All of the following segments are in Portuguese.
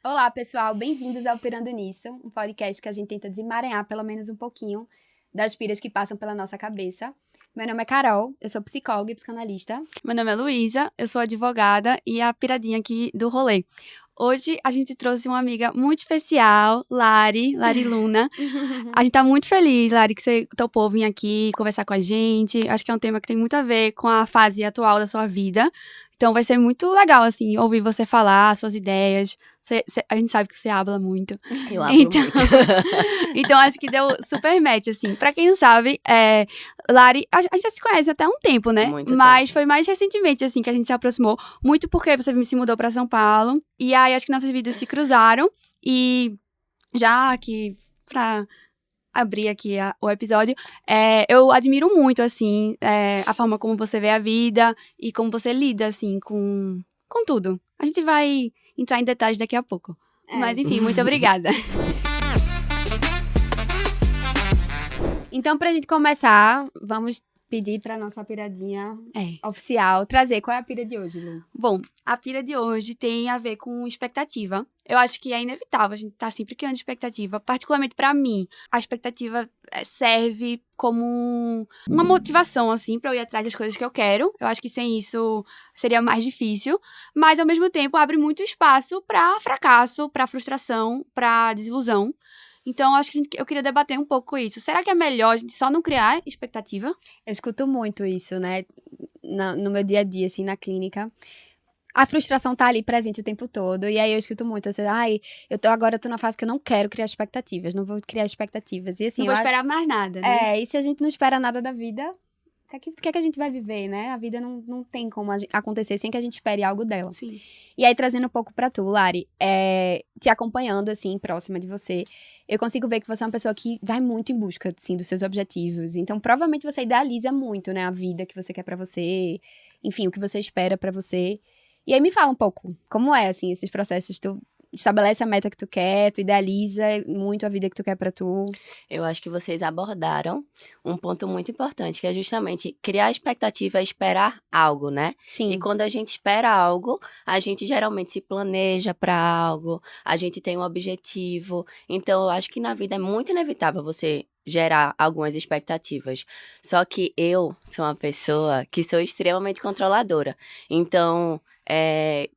Olá, pessoal, bem-vindos ao Pirando Nisso, um podcast que a gente tenta desemaranhar pelo menos um pouquinho das piras que passam pela nossa cabeça. Meu nome é Carol, eu sou psicóloga e psicanalista. Meu nome é Luísa, eu sou advogada e a piradinha aqui do rolê. Hoje a gente trouxe uma amiga muito especial, Lari Luna. A gente tá muito feliz, Lari, que você topou vir aqui conversar com a gente. Acho que é um tema que tem muito a ver com a fase atual da sua vida. Então vai ser muito legal, assim, ouvir você falar, suas ideias. A gente sabe que você habla muito. Eu hablo muito. Então acho que deu super match, assim. Pra quem não sabe, Lari, a gente já se conhece até há um tempo, né? Muito Mas tempo. foi mais recentemente, assim, que a gente se aproximou. Muito porque você se mudou pra São Paulo. E aí acho que nossas vidas se cruzaram. E já que pra abrir aqui o episódio, eu admiro muito, assim, a forma como você vê a vida e como você lida, assim, com tudo. A gente vai entrar em detalhes daqui a pouco. Mas, enfim, muito obrigada. Então, pra gente começar, vamos pedir pra nossa piradinha oficial trazer qual é a pira de hoje, Lu. Bom, a pira de hoje tem a ver com expectativa. Eu acho que é inevitável, a gente tá sempre criando expectativa. Particularmente pra mim, a expectativa serve como uma motivação, assim, pra eu ir atrás das coisas que eu quero. Eu acho que sem isso seria mais difícil. Mas, ao mesmo tempo, abre muito espaço pra fracasso, pra frustração, pra desilusão. Então, acho que eu queria debater um pouco isso. Será que é melhor a gente só não criar expectativa? Eu escuto muito isso, né, no meu dia a dia, assim, na clínica. A frustração tá ali presente o tempo todo, e aí eu escuto muito, assim, agora eu tô na fase que eu não quero criar expectativas, não vou criar expectativas. E assim, Não vou esperar mais nada, né? e se a gente não espera nada da vida, o que é que a gente vai viver, né? A vida não tem como acontecer sem que a gente espere algo dela. Sim. E aí, trazendo um pouco pra tu, Lari, te acompanhando, assim, próxima de você, eu consigo ver que você é uma pessoa que vai muito em busca, assim, dos seus objetivos. Então, provavelmente você idealiza muito, né, a vida que você quer pra você, enfim, o que você espera pra você. E aí, me fala um pouco, como é, assim, esses processos? Tu estabelece a meta que tu quer, tu idealiza muito a vida que tu quer pra tu. Eu acho que vocês abordaram um ponto muito importante, que é justamente criar expectativa é esperar algo, né? Sim. E quando a gente espera algo, a gente geralmente se planeja para algo, a gente tem um objetivo. Então, eu acho que na vida é muito inevitável você gerar algumas expectativas. Só que eu sou uma pessoa que sou extremamente controladora. Então,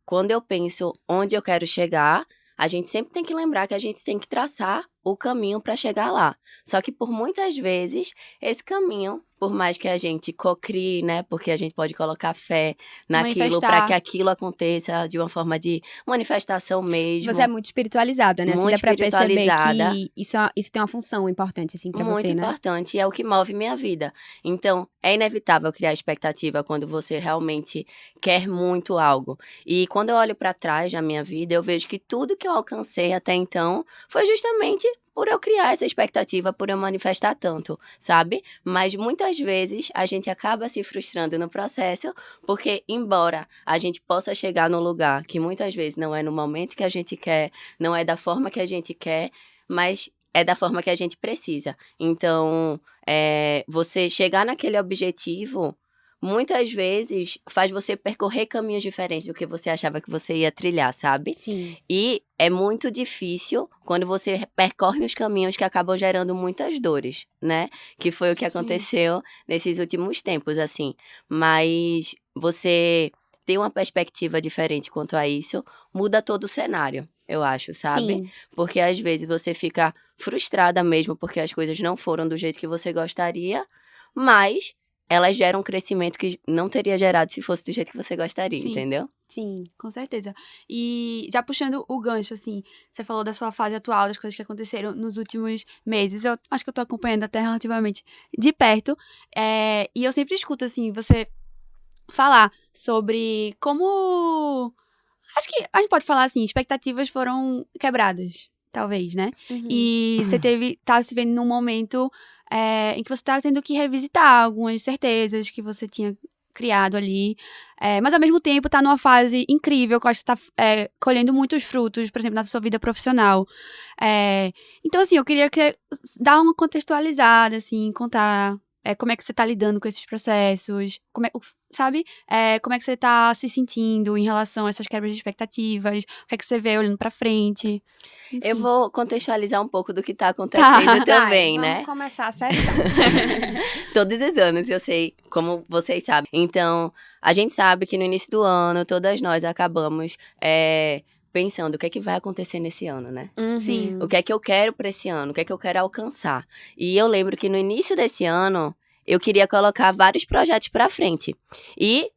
quando eu penso onde eu quero chegar, a gente sempre tem que lembrar que a gente tem que traçar o caminho para chegar lá. Só que por muitas vezes, esse caminho, por mais que a gente cocrie, né? Porque a gente pode colocar fé naquilo para Manifestar. que aquilo aconteça de uma forma de manifestação mesmo. Você é muito espiritualizada, né? Assim, Muito dá pra perceber espiritualizada. que isso tem uma função importante, assim, pra Muito você, né? importante e é o que move minha vida. Então, é inevitável criar expectativa quando você realmente quer muito algo. E quando eu olho para trás na minha vida, eu vejo que tudo que eu alcancei até então foi justamente por eu criar essa expectativa, por eu manifestar tanto, sabe? Mas muitas vezes a gente acaba se frustrando no processo, porque embora a gente possa chegar num lugar que muitas vezes não é no momento que a gente quer, não é da forma que a gente quer, mas é da forma que a gente precisa. Então, você chegar naquele objetivo, muitas vezes faz você percorrer caminhos diferentes do que você achava que você ia trilhar, sabe? Sim. E é muito difícil quando você percorre os caminhos que acabam gerando muitas dores, né? Que foi o que Sim. aconteceu nesses últimos tempos, assim. Mas você ter uma perspectiva diferente quanto a isso muda todo o cenário, eu acho, sabe? Sim. Porque às vezes você fica frustrada mesmo porque as coisas não foram do jeito que você gostaria, mas elas geram um crescimento que não teria gerado se fosse do jeito que você gostaria, Sim. entendeu? Sim, com certeza. E já puxando o gancho, assim, você falou da sua fase atual, das coisas que aconteceram nos últimos meses. Eu acho que eu tô acompanhando até relativamente de perto. E eu sempre escuto, assim, você falar sobre como... Acho que a gente pode falar assim, expectativas foram quebradas, talvez, né? Uhum. E você tá se vendo num momento em que você tá tendo que revisitar algumas certezas que você tinha criado ali. Mas ao mesmo tempo tá numa fase incrível, que eu acho que você tá colhendo muitos frutos, por exemplo, na sua vida profissional. Então, assim, eu queria dar uma contextualizada, assim, contar como é que você tá lidando com esses processos, sabe? Como é que você tá se sentindo em relação a essas quebras de expectativas? O que é que você vê olhando pra frente? Eu Enfim. vou contextualizar um pouco do que tá acontecendo também, Vai, né? Vamos começar a sessão. Todos os anos, eu sei, como vocês sabem. Então, a gente sabe que no início do ano, todas nós acabamos pensando o que é que vai acontecer nesse ano, né? Sim. O que é que eu quero pra esse ano? O que é que eu quero alcançar? E eu lembro que no início desse ano, eu queria colocar vários projetos pra frente. E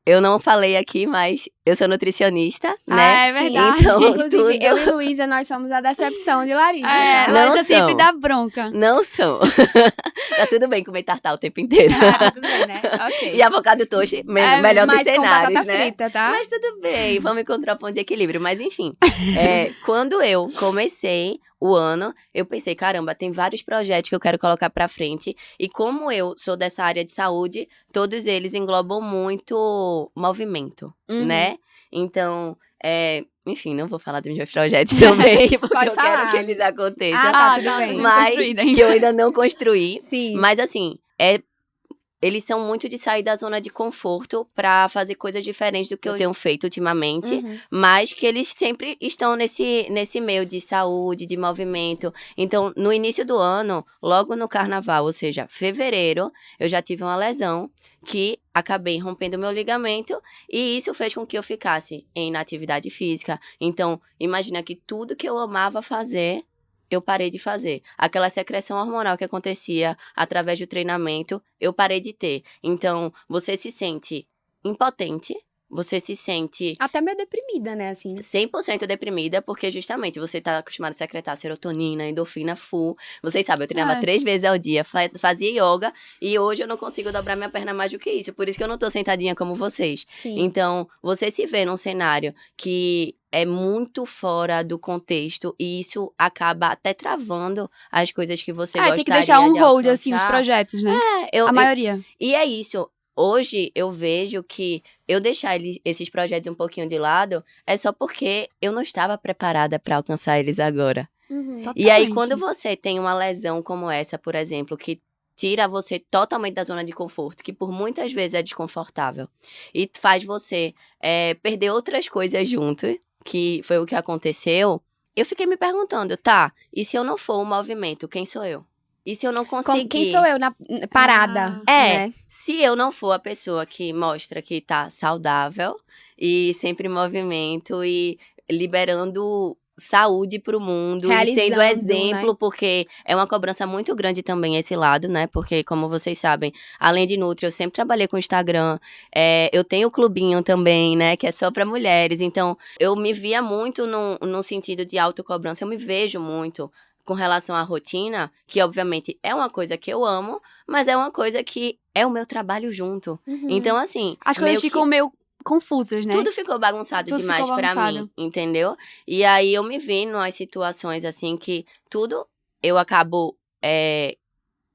eu não falei aqui, mas eu sou nutricionista, né? É verdade. Então, Inclusive, tudo... eu e Luísa, nós somos a decepção de Larissa. É, tá? Não Larissa sempre são. dá bronca. Não são. Tá tudo bem comer tartar o tempo inteiro. Ah, tudo bem, né? Ok. E avocado toast, melhor dos Mas com cenários, batata né? frita, tá? Mas tudo bem, vamos encontrar um ponto de equilíbrio. Mas enfim, quando eu comecei o ano, eu pensei, caramba, tem vários projetos que eu quero colocar pra frente. E como eu sou dessa área de saúde, todos eles englobam muito movimento, né? Então, enfim, não vou falar dos meus projetos também, porque Pode eu quero falar. que eles aconteçam. Ah, tá, tudo bem. sendo Mas construída ainda. que eu ainda não construí. Sim. Mas assim, eles são muito de sair da zona de conforto pra fazer coisas diferentes do que eu tenho feito ultimamente, Uhum. mas que eles sempre estão nesse meio de saúde, de movimento. Então, no início do ano, logo no carnaval, ou seja, fevereiro, eu já tive uma lesão que acabei rompendo meu ligamento e isso fez com que eu ficasse em inatividade física. Então, imagina que tudo que eu amava fazer, eu parei de fazer. Aquela secreção hormonal que acontecia através do treinamento, eu parei de ter. Então, você se sente impotente, você se sente Até meio deprimida, né, assim. 100% deprimida, porque justamente você tá acostumado a secretar serotonina, endorfina full. Vocês sabem, eu treinava 3 vezes ao dia, fazia yoga, e hoje eu não consigo dobrar minha perna mais do que isso. Por isso que eu não tô sentadinha como vocês. Sim. Então, você se vê num cenário que é muito fora do contexto, e isso acaba até travando as coisas que você gostaria Tem que deixar um de hold, assim, os alcançar. projetos, né? Eu- A maioria. E é isso. Hoje, eu vejo que eu deixar esses projetos um pouquinho de lado é só porque eu não estava preparada para alcançar eles agora. Uhum. E aí, Totalmente. quando você tem uma lesão como essa, por exemplo, que tira você totalmente da zona de conforto, que por muitas vezes é desconfortável, e faz você perder outras coisas junto, que foi o que aconteceu, eu fiquei me perguntando, tá, e se eu não for o movimento, quem sou eu? E se eu não conseguir... Quem sou eu na parada, né? Se eu não for a pessoa que mostra que tá saudável e sempre em movimento e liberando saúde pro mundo e sendo Realizando, exemplo, né? porque é uma cobrança muito grande também esse lado, né? Porque, como vocês sabem, além de Nutri, eu sempre trabalhei com Instagram, eu tenho o clubinho também, né? Que é só pra mulheres, então eu me via muito num sentido de autocobrança, eu me vejo muito com relação à rotina, que obviamente é uma coisa que eu amo, mas é uma coisa que é o meu trabalho junto. Uhum. Então, assim... As coisas ficam meio confusas, né? Tudo ficou bagunçado Tudo demais ficou pra bagunçado. mim, entendeu? E aí eu me vi em umas situações assim que tudo eu acabo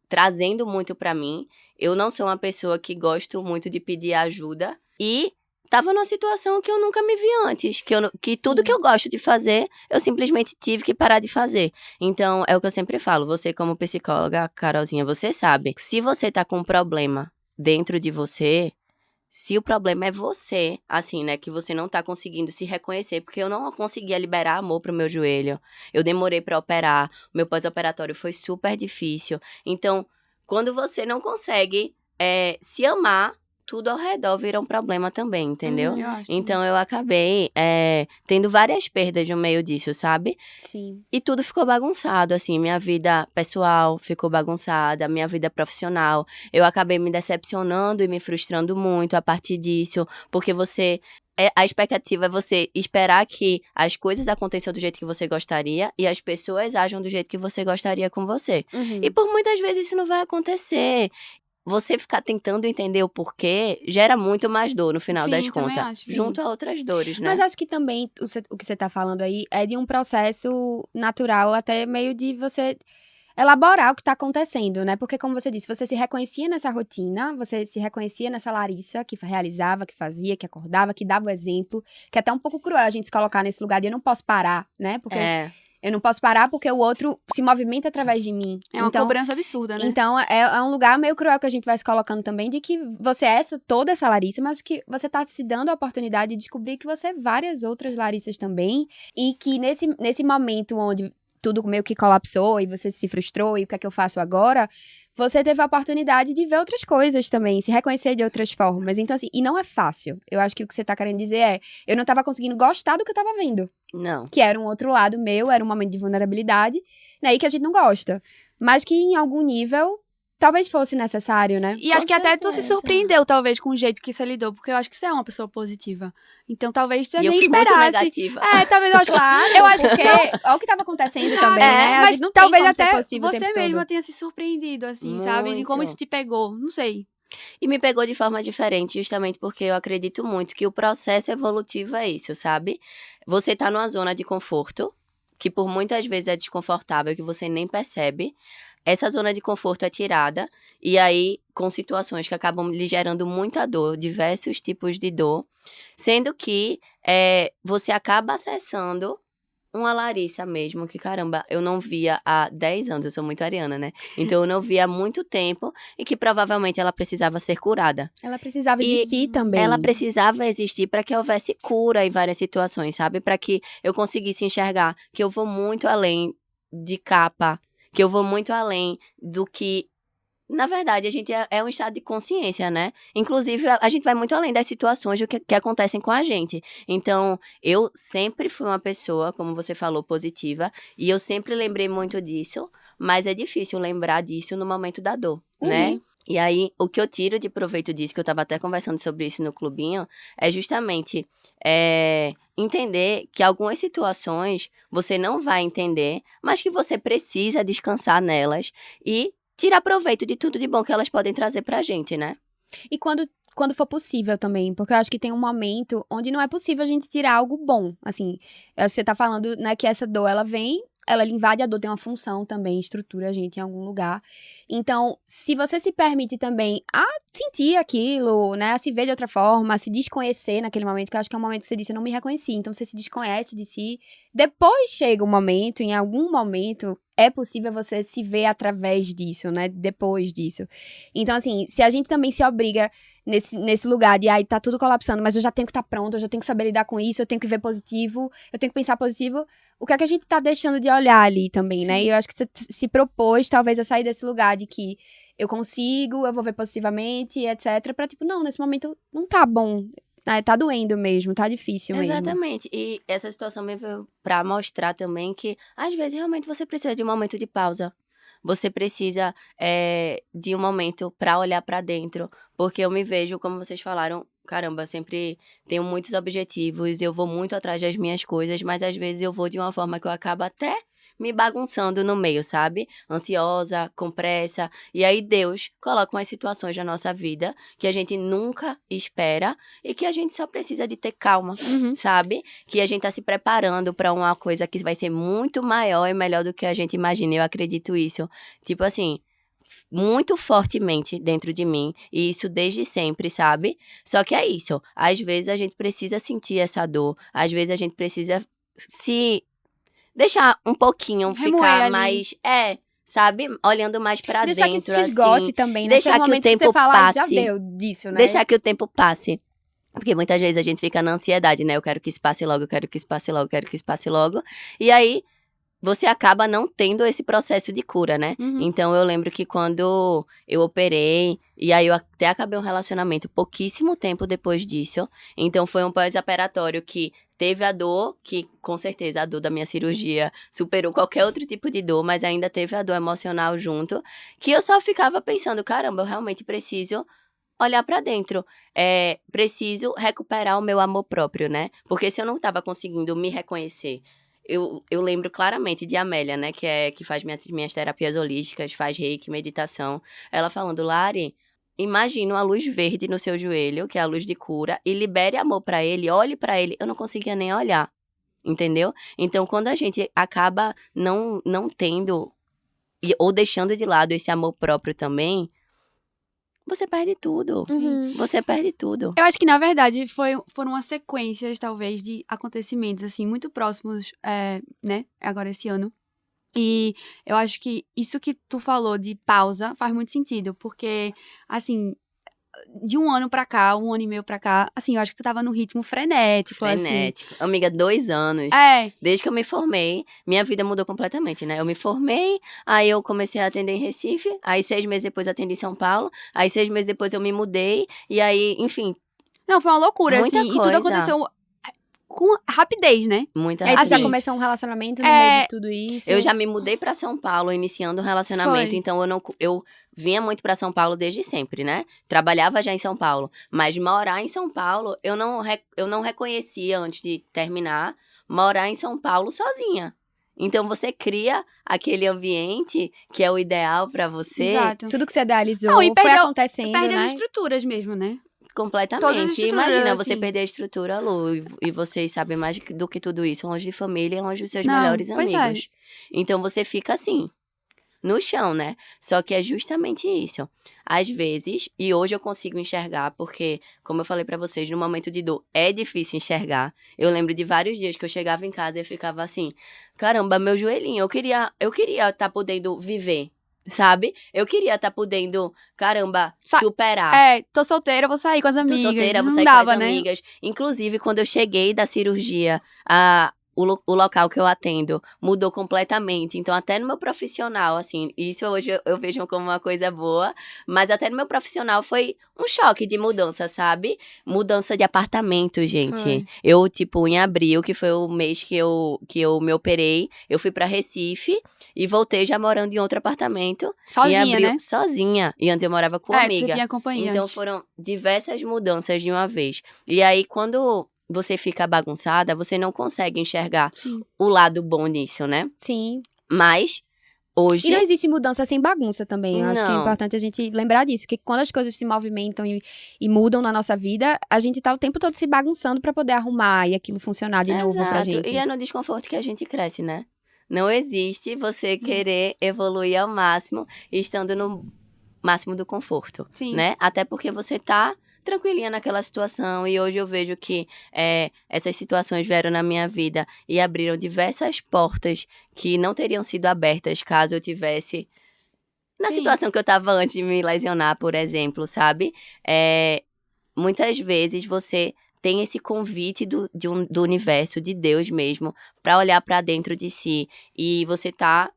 trazendo muito pra mim. Eu não sou uma pessoa que gosto muito de pedir ajuda e tava numa situação que eu nunca me vi antes, que tudo Sim. que eu gosto de fazer, eu simplesmente tive que parar de fazer. Então, é o que eu sempre falo, você como psicóloga, Carolzinha, você sabe, se você tá com um problema dentro de você, se o problema é você, assim, né, que você não tá conseguindo se reconhecer, porque eu não conseguia liberar amor pro meu joelho, eu demorei pra operar, o meu pós-operatório foi super difícil. Então, quando você não consegue se amar, tudo ao redor vira um problema também, entendeu? Eu acho. Então, eu acabei tendo várias perdas no meio disso, sabe? Sim. E tudo ficou bagunçado, assim, minha vida pessoal ficou bagunçada, minha vida profissional. Eu acabei me decepcionando e me frustrando muito a partir disso, porque a expectativa é você esperar que as coisas aconteçam do jeito que você gostaria e as pessoas ajam do jeito que você gostaria com você. Uhum. E por muitas vezes isso não vai acontecer. Você ficar tentando entender o porquê gera muito mais dor no final Sim, das também contas. acho, sim. Junto a outras dores, né? Mas acho que também o que você tá falando aí é de um processo natural, até meio de você elaborar o que tá acontecendo, né? Porque, como você disse, você se reconhecia nessa rotina, você se reconhecia nessa Larissa que realizava, que fazia, que acordava, que dava o exemplo, que é até um pouco cruel a gente se colocar nesse lugar de eu não posso parar, né? Porque Eu não posso parar porque o outro se movimenta através de mim. É uma então, cobrança absurda, né? Então, é um lugar meio cruel que a gente vai se colocando também, de que você é toda essa Larissa, mas que você tá se dando a oportunidade de descobrir que você é várias outras Larissas também, e que nesse momento onde tudo meio que colapsou e você se frustrou e o que é que eu faço agora, você teve a oportunidade de ver outras coisas também, se reconhecer de outras formas. Então, assim, e não é fácil. Eu acho que o que você tá querendo dizer é, eu não tava conseguindo gostar do que eu tava vendo. Não. Que era um outro lado meu, era um momento de vulnerabilidade, né, e que a gente não gosta. Mas que em algum nível, talvez fosse necessário, né? E acho Com que até tu se certeza. surpreendeu, talvez, com o jeito que você lidou, porque eu acho que você é uma pessoa positiva. Então, talvez você E eu nem fui muito esperasse. negativa. Talvez eu acho que... Claro, eu acho que porque olha o que tava acontecendo também, É, né? A mas gente não talvez tem como ser até positivo o você tempo mesma todo. tenha se surpreendido, assim, sabe? De como Muito. isso te pegou. Não sei. E me pegou de forma diferente, justamente porque eu acredito muito que o processo evolutivo é isso, sabe? Você tá numa zona de conforto, que por muitas vezes é desconfortável, que você nem percebe. Essa zona de conforto é tirada, e aí, com situações que acabam lhe gerando muita dor, diversos tipos de dor, sendo que você acaba acessando uma Larissa mesmo, que caramba, eu não via há 10 anos, eu sou muito ariana, né? Então eu não via há muito tempo e que provavelmente ela precisava ser curada. Ela precisava E existir também. Ela precisava existir para que houvesse cura em várias situações, sabe? Para que eu conseguisse enxergar que eu vou muito além de capa, que eu vou muito além do que. Na verdade, a gente é um estado de consciência, né? Inclusive, a gente vai muito além das situações do que acontecem com a gente. Então, eu sempre fui uma pessoa, como você falou, positiva. E eu sempre lembrei muito disso. Mas é difícil lembrar disso no momento da dor, né? E aí, o que eu tiro de proveito disso, que eu tava até conversando sobre isso no clubinho, é justamente entender que algumas situações você não vai entender, mas que você precisa descansar nelas e tirar proveito de tudo de bom que elas podem trazer pra gente, né? E quando for possível também, porque eu acho que tem um momento onde não é possível a gente tirar algo bom. Assim, você tá falando, né, que essa dor, ela vem, ela invade a dor, tem uma função também, estrutura a gente em algum lugar. Então, se você se permite também a sentir aquilo, né, a se ver de outra forma, a se desconhecer naquele momento, que eu acho que é um momento que você disse, eu não me reconheci. Então, você se desconhece de si. Depois chega um momento, em algum momento, é possível você se ver através disso, né, depois disso. Então, assim, se a gente também se obriga nesse lugar de, tá tudo colapsando, mas eu já tenho que estar pronto, eu já tenho que saber lidar com isso, eu tenho que ver positivo, eu tenho que pensar positivo, o que é que a gente tá deixando de olhar ali também, né? E eu acho que você se propôs, talvez, a sair desse lugar de que eu consigo, eu vou ver positivamente, etc, pra, tipo, não, nesse momento não tá bom, né? Tá doendo mesmo, tá difícil mesmo. Exatamente. E essa situação me veio pra mostrar também que, às vezes, realmente você precisa de um momento de pausa. Você precisa de um momento pra olhar pra dentro. Porque eu me vejo, como vocês falaram, caramba, sempre tenho muitos objetivos, eu vou muito atrás das minhas coisas, mas às vezes eu vou de uma forma que eu acabo até me bagunçando no meio, sabe? Ansiosa, com pressa. E aí Deus coloca umas situações na nossa vida que a gente nunca espera e que a gente só precisa de ter calma, sabe? Que a gente tá se preparando pra uma coisa que vai ser muito maior e melhor do que a gente imagina. Eu acredito isso. Tipo assim, muito fortemente dentro de mim, e isso desde sempre, sabe? Só que é isso, às vezes a gente precisa sentir essa dor, às vezes a gente precisa se deixar um pouquinho, Remoer ficar ali. mais, sabe? Olhando mais pra Deixar dentro, que isso se esgote assim. também, né? Deixar Chega um que o momento que tempo você fala, já passe. deu disso, né? Deixar que o tempo passe. Porque muitas vezes a gente fica na ansiedade, né? Eu quero que isso passe logo, eu quero que isso passe logo, eu quero que isso passe logo. E aí, você acaba não tendo esse processo de cura, né? Então, eu lembro que quando eu operei, e aí eu até acabei um relacionamento pouquíssimo tempo depois disso. Então, foi um pós-operatório que teve a dor, que com certeza a dor da minha cirurgia superou qualquer outro tipo de dor, mas ainda teve a dor emocional junto, que eu só ficava pensando, caramba, eu realmente preciso olhar pra dentro. Preciso recuperar o meu amor próprio, né? Porque se eu não tava conseguindo me reconhecer, eu lembro claramente de Amélia, né? Que faz minhas terapias holísticas, faz reiki, meditação. Ela falando, Lari, imagina uma luz verde no seu joelho, que é a luz de cura, e libere amor pra ele, olhe pra ele. Eu não conseguia nem olhar, entendeu? Então, quando a gente acaba não tendo, ou deixando de lado esse amor próprio também, você perde tudo. Uhum. Você perde tudo. Eu acho que, na verdade, foram umas sequências, talvez, de acontecimentos, assim, muito próximos, né, agora esse ano. E eu acho que isso que tu falou de pausa faz muito sentido, porque, assim, de um ano pra cá, 1 ano e meio pra cá, assim, eu acho que tu tava num ritmo frenético, assim. Frenético. Amiga, 2 anos. É, Desde que eu me formei, minha vida mudou completamente, né? Eu me formei, aí eu comecei a atender em Recife, aí 6 meses depois eu atendi em São Paulo, aí 6 meses depois eu me mudei, e aí, enfim, não, foi uma loucura, muita assim, e tudo coisa. aconteceu com rapidez, né? Muita Aí tu já Assim, rapidez. começou um relacionamento no meio de tudo isso. Eu já me mudei pra São Paulo, iniciando um relacionamento, Foi. então eu vinha muito pra São Paulo desde sempre, né? Trabalhava já em São Paulo, mas morar em São Paulo, eu não reconhecia antes de terminar morar em São Paulo sozinha. Então você cria aquele ambiente que é o ideal pra você Exato. Tudo que você idealizou Não, e foi perdeu- acontecendo, Perde né? as estruturas mesmo, né? Todas as completamente. estruturas, Imagina você assim. perder a estrutura, Lu, e vocês sabem mais do que tudo isso, longe de família e longe dos seus Não, melhores pois é. amigos. Então você fica assim, no chão, né? Só que é justamente isso. Às vezes, e hoje eu consigo enxergar, porque, como eu falei pra vocês, no momento de dor é difícil enxergar. Eu lembro de vários dias que eu chegava em casa e ficava assim, caramba, meu joelhinho, eu queria estar podendo viver, sabe? Eu queria estar podendo, caramba, superar. Tô solteira, vou sair com as Tô amigas. solteira, Isso vou não sair dava, com as né? amigas. Inclusive, quando eu cheguei da cirurgia, o local que eu atendo mudou completamente. Então, até no meu profissional, assim, isso hoje eu vejo como uma coisa boa, mas até no meu profissional foi um choque de mudança, sabe? Mudança de apartamento, gente. Foi. Eu, tipo, em abril, que foi o mês que eu me operei, eu fui pra Recife e voltei já morando em outro apartamento. Em Sozinha, abril, né? sozinha. E antes eu morava com Você amiga. tinha companhia Então antes. foram diversas mudanças de uma vez. E aí, quando você fica bagunçada, você não consegue enxergar Sim. o lado bom nisso, né? Sim. Mas, hoje. E não existe mudança sem bagunça também. Eu acho que é Não. importante a gente lembrar disso. Que quando as coisas se movimentam e mudam na nossa vida, a gente tá o tempo todo se bagunçando pra poder arrumar e aquilo funcionar de novo pra Exato. gente. E é no desconforto que a gente cresce, né? Não existe você querer evoluir ao máximo estando no máximo do conforto, Sim. né? Até porque você tá tranquilinha naquela situação e hoje eu vejo que essas situações vieram na minha vida e abriram diversas portas que não teriam sido abertas caso eu tivesse na Sim. situação que eu tava antes de me lesionar, por exemplo, sabe? Muitas vezes você tem esse convite do universo, de Deus mesmo, pra olhar pra dentro de si e você tá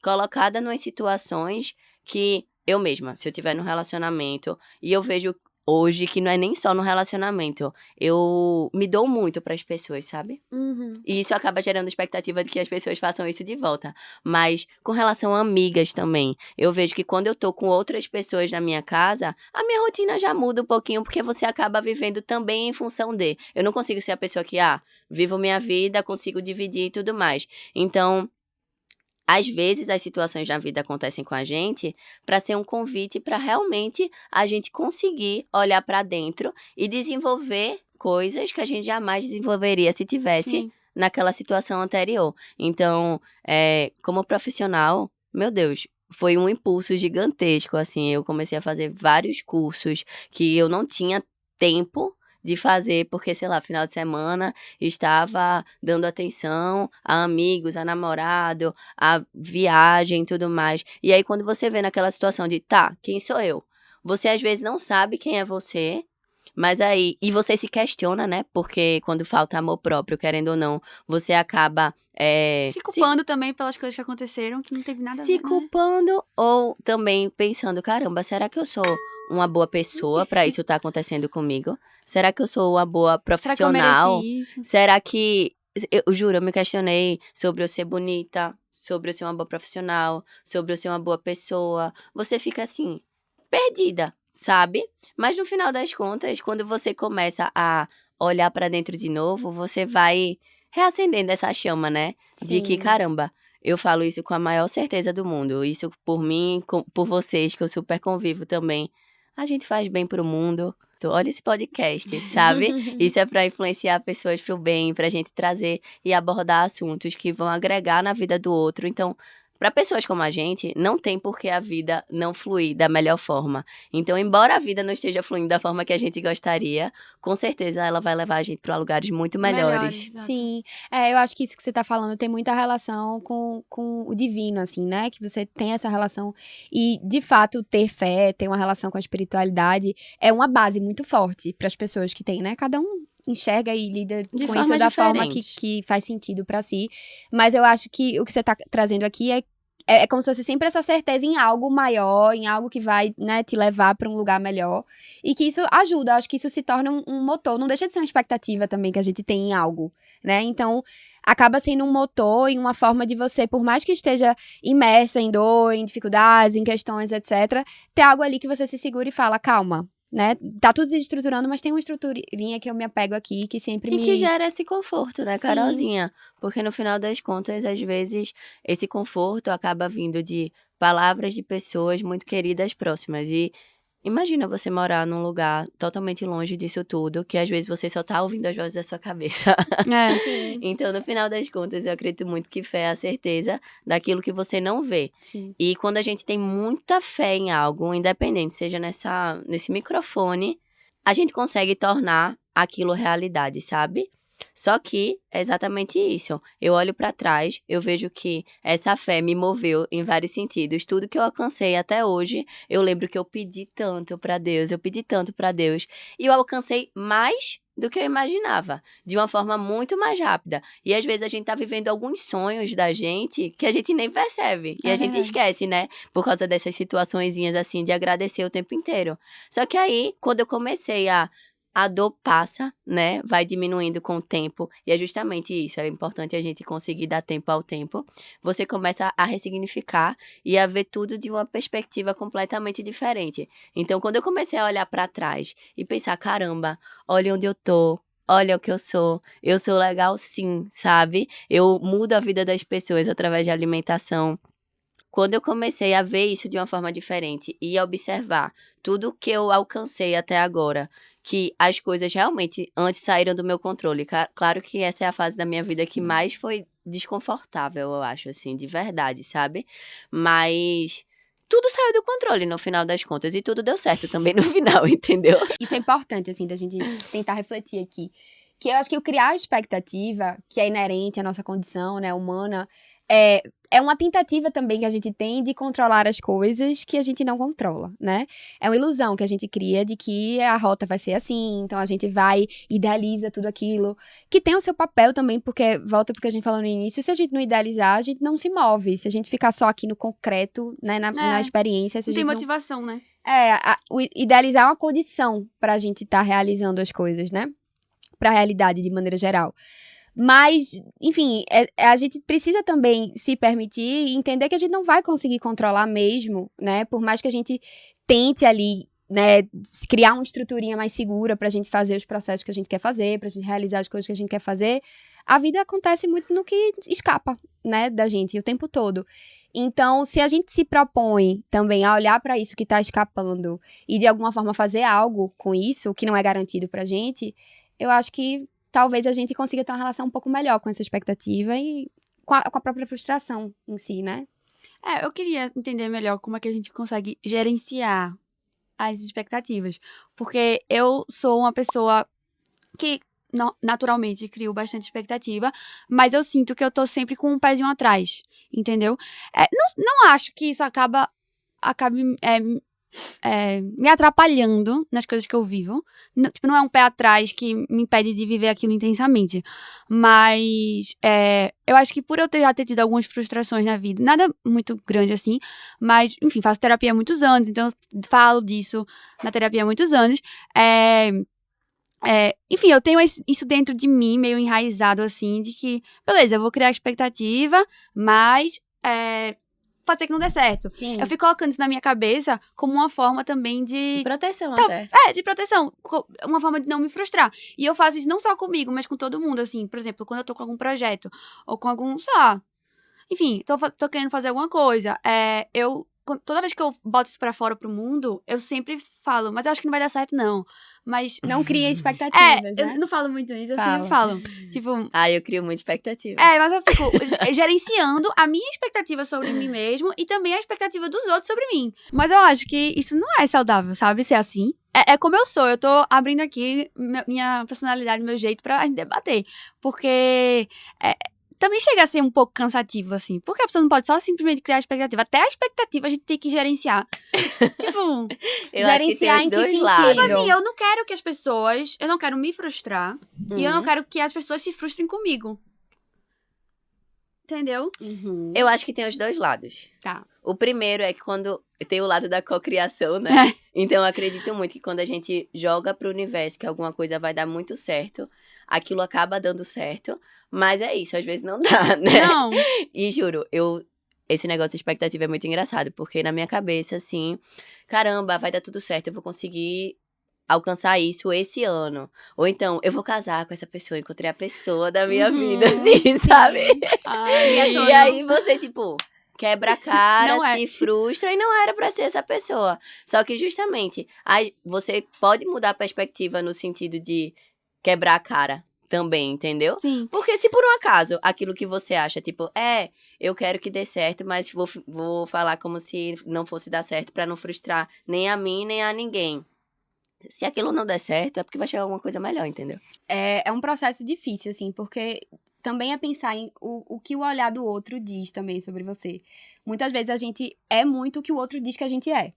colocada nas situações que eu mesma, se eu tiver num relacionamento, e eu vejo hoje que não é nem só no relacionamento, eu me dou muito pras pessoas, sabe? Uhum. E isso acaba gerando expectativa de que as pessoas façam isso de volta. Mas com relação a amigas também, eu vejo que quando eu tô com outras pessoas na minha casa, a minha rotina já muda um pouquinho, porque você acaba vivendo também em função de. Eu não consigo ser a pessoa que, vivo minha vida, consigo dividir e tudo mais. Então, às vezes as situações na vida acontecem com a gente para ser um convite para realmente a gente conseguir olhar para dentro e desenvolver coisas que a gente jamais desenvolveria se tivesse Sim. naquela situação anterior. Então, como profissional, meu Deus, foi um impulso gigantesco, assim. Eu comecei a fazer vários cursos que eu não tinha tempo de fazer, porque, sei lá, final de semana estava dando atenção a amigos, a namorado, a viagem e tudo mais. E aí, quando você vê naquela situação de, quem sou eu? Você às vezes não sabe quem é você, mas aí. E você se questiona, né? Porque quando falta amor próprio, querendo ou não, você acaba. Se culpando também pelas coisas que aconteceram, que não teve nada a Se ver, né? culpando ou também pensando, caramba, será que eu sou uma boa pessoa pra isso estar acontecendo comigo? Será que eu sou uma boa Será que eu profissional? mereci isso? Será que... Eu juro, eu me questionei sobre eu ser bonita, sobre eu ser uma boa profissional, sobre eu ser uma boa pessoa. Você fica assim, perdida, sabe? Mas no final das contas, quando você começa a olhar pra dentro de novo, você vai reacendendo essa chama, né? De que, Sim. caramba, eu falo isso com a maior certeza do mundo. Isso por mim, por vocês, que eu super convivo também. A gente faz bem pro mundo. Olha esse podcast, sabe? Isso é pra influenciar pessoas pro bem, pra gente trazer e abordar assuntos que vão agregar na vida do outro. Então, Para pessoas como a gente, não tem por que a vida não fluir da melhor forma. Então, embora a vida não esteja fluindo da forma que a gente gostaria, com certeza ela vai levar a gente para lugares muito melhores. Exato. Sim, eu acho que isso que você tá falando tem muita relação com o divino, assim, né? Que você tem essa relação. E, de fato, ter fé, ter uma relação com a espiritualidade é uma base muito forte para as pessoas que têm, né? Cada um enxerga e lida De com forma isso da forma diferente. que faz sentido para si. Mas eu acho que o que você tá trazendo aqui é como se fosse sempre essa certeza em algo maior, em algo que vai, né, te levar para um lugar melhor. E que isso ajuda, eu acho que isso se torna um motor. Não deixa de ser uma expectativa também que a gente tem em algo, né? Então, acaba sendo um motor e uma forma de você, por mais que esteja imersa em dor, em dificuldades, em questões, etc., ter algo ali que você se segura e fala, calma, né? Tá tudo desestruturando, mas tem uma estruturinha que eu me apego aqui, que sempre E me... que gera esse conforto, né, Sim. Carolzinha? Porque no final das contas, às vezes, esse conforto acaba vindo de palavras de pessoas muito queridas próximas. E imagina você morar num lugar totalmente longe disso tudo, que às vezes você só tá ouvindo as vozes da sua cabeça. É. Sim, Então, no final das contas, eu acredito muito que fé é a certeza daquilo que você não vê. sim. E quando a gente tem muita fé em algo, independente, seja nesse microfone, a gente consegue tornar aquilo realidade, sabe? Só que é exatamente isso. Eu olho pra trás, eu vejo que essa fé me moveu em vários sentidos. Tudo que eu alcancei até hoje, eu lembro que eu pedi tanto pra Deus, eu pedi tanto pra Deus, e eu alcancei mais do que eu imaginava, de uma forma muito mais rápida. E às vezes a gente tá vivendo alguns sonhos da gente que a gente nem percebe. E É a gente verdade. esquece, né? Por causa dessas situaçõezinhas assim, de agradecer o tempo inteiro. Só que aí, quando eu comecei a dor passa, né? Vai diminuindo com o tempo. E é justamente isso. É importante a gente conseguir dar tempo ao tempo. Você começa a ressignificar e a ver tudo de uma perspectiva completamente diferente. Então, quando eu comecei a olhar pra trás e pensar, caramba, olha onde eu tô. Olha o que eu sou legal sim, sabe? Eu mudo a vida das pessoas através de alimentação. Quando eu comecei a ver isso de uma forma diferente e a observar tudo que eu alcancei até agora, que as coisas realmente antes saíram do meu controle. Claro que essa é a fase da minha vida que mais foi desconfortável, eu acho, assim, de verdade, sabe? Mas tudo saiu do controle no final das contas e tudo deu certo também no final, entendeu? Isso é importante, assim, da gente tentar refletir aqui. Que eu acho que o criar expectativa, que é inerente à nossa condição, né, humana, é uma tentativa também que a gente tem de controlar as coisas que a gente não controla, né? É uma ilusão que a gente cria de que a rota vai ser assim, então a gente vai, idealiza tudo aquilo, que tem o seu papel também, porque, volta porque a gente falou no início, se a gente não idealizar, a gente não se move. Se a gente ficar só aqui no concreto, né, na experiência, se a Não tem gente não... motivação, né? O idealizar é uma condição pra gente estar realizando as coisas, né? Pra realidade, de maneira geral. Mas, enfim, a gente precisa também se permitir e entender que a gente não vai conseguir controlar mesmo, né? Por mais que a gente tente ali, né, criar uma estruturinha mais segura pra gente fazer os processos que a gente quer fazer, pra gente realizar as coisas que a gente quer fazer, a vida acontece muito no que escapa, né, da gente o tempo todo. Então, se a gente se propõe também a olhar pra isso que tá escapando e de alguma forma fazer algo com isso, que não é garantido pra gente, eu acho que talvez a gente consiga ter uma relação um pouco melhor com essa expectativa e com a própria frustração em si, né? Eu queria entender melhor como é que a gente consegue gerenciar as expectativas. Porque eu sou uma pessoa que naturalmente crio bastante expectativa, mas eu sinto que eu tô sempre com um pezinho atrás, entendeu? Não acho que isso acabe me atrapalhando nas coisas que eu vivo. Não é um pé atrás que me impede de viver aquilo intensamente. Mas eu acho que por eu já ter tido algumas frustrações na vida, nada muito grande assim, mas, enfim, faço terapia há muitos anos, então eu falo disso na terapia há muitos anos. Enfim, eu tenho isso dentro de mim, meio enraizado assim, de que, beleza, eu vou criar expectativa, mas pode ser que não dê certo. Sim. Eu fico colocando isso na minha cabeça como uma forma também de Proteção Tá, até. de proteção. Uma forma de não me frustrar. E eu faço isso não só comigo, mas com todo mundo, assim. Por exemplo, quando eu tô com algum projeto, ou com algum, sei lá. Enfim, tô querendo fazer alguma coisa. Toda vez que eu boto isso pra fora pro mundo, eu sempre falo, mas eu acho que não vai dar certo, não. Mas Não cria expectativas, eu né? não falo muito isso, assim, Fala. eu falo. Tipo, Eu crio muita expectativa. mas eu fico gerenciando a minha expectativa sobre mim mesmo e também a expectativa dos outros sobre mim. Mas eu acho que isso não é saudável, sabe? Ser assim. É como eu sou. Eu tô abrindo aqui minha personalidade, meu jeito pra gente debater. Porque também chega a ser um pouco cansativo, assim. Porque a pessoa não pode só simplesmente criar expectativa. Até a expectativa a gente tem que gerenciar. Tipo, Eu acho que tem gerenciar os em que dois sentido? lados. assim, eu não quero que as pessoas... Eu não quero me frustrar. E eu não quero que as pessoas se frustrem comigo. Entendeu? Uhum. Eu acho que tem os dois lados. Tá. O primeiro é que quando tem o lado da cocriação, né? Então eu acredito muito que quando a gente joga pro universo que alguma coisa vai dar muito certo, aquilo acaba dando certo. Mas é isso, às vezes não dá, né? Não. E juro, esse negócio de expectativa é muito engraçado, porque na minha cabeça, assim, caramba, vai dar tudo certo, eu vou conseguir alcançar isso esse ano. Ou então, eu vou casar com essa pessoa, encontrei a pessoa da minha vida, assim, sabe? Ai, E aí você, tipo, quebra a cara, Não é. se frustra e não era pra ser essa pessoa. Só que justamente, aí você pode mudar a perspectiva no sentido de quebrar a cara também, entendeu? Sim. Porque se por um acaso aquilo que você acha, tipo, eu quero que dê certo, mas vou falar como se não fosse dar certo pra não frustrar nem a mim, nem a ninguém. Se aquilo não der certo, é porque vai chegar alguma coisa melhor, entendeu? É um processo difícil, assim, porque também é pensar em o que o olhar do outro diz também sobre você. Muitas vezes a gente é muito o que o outro diz que a gente é.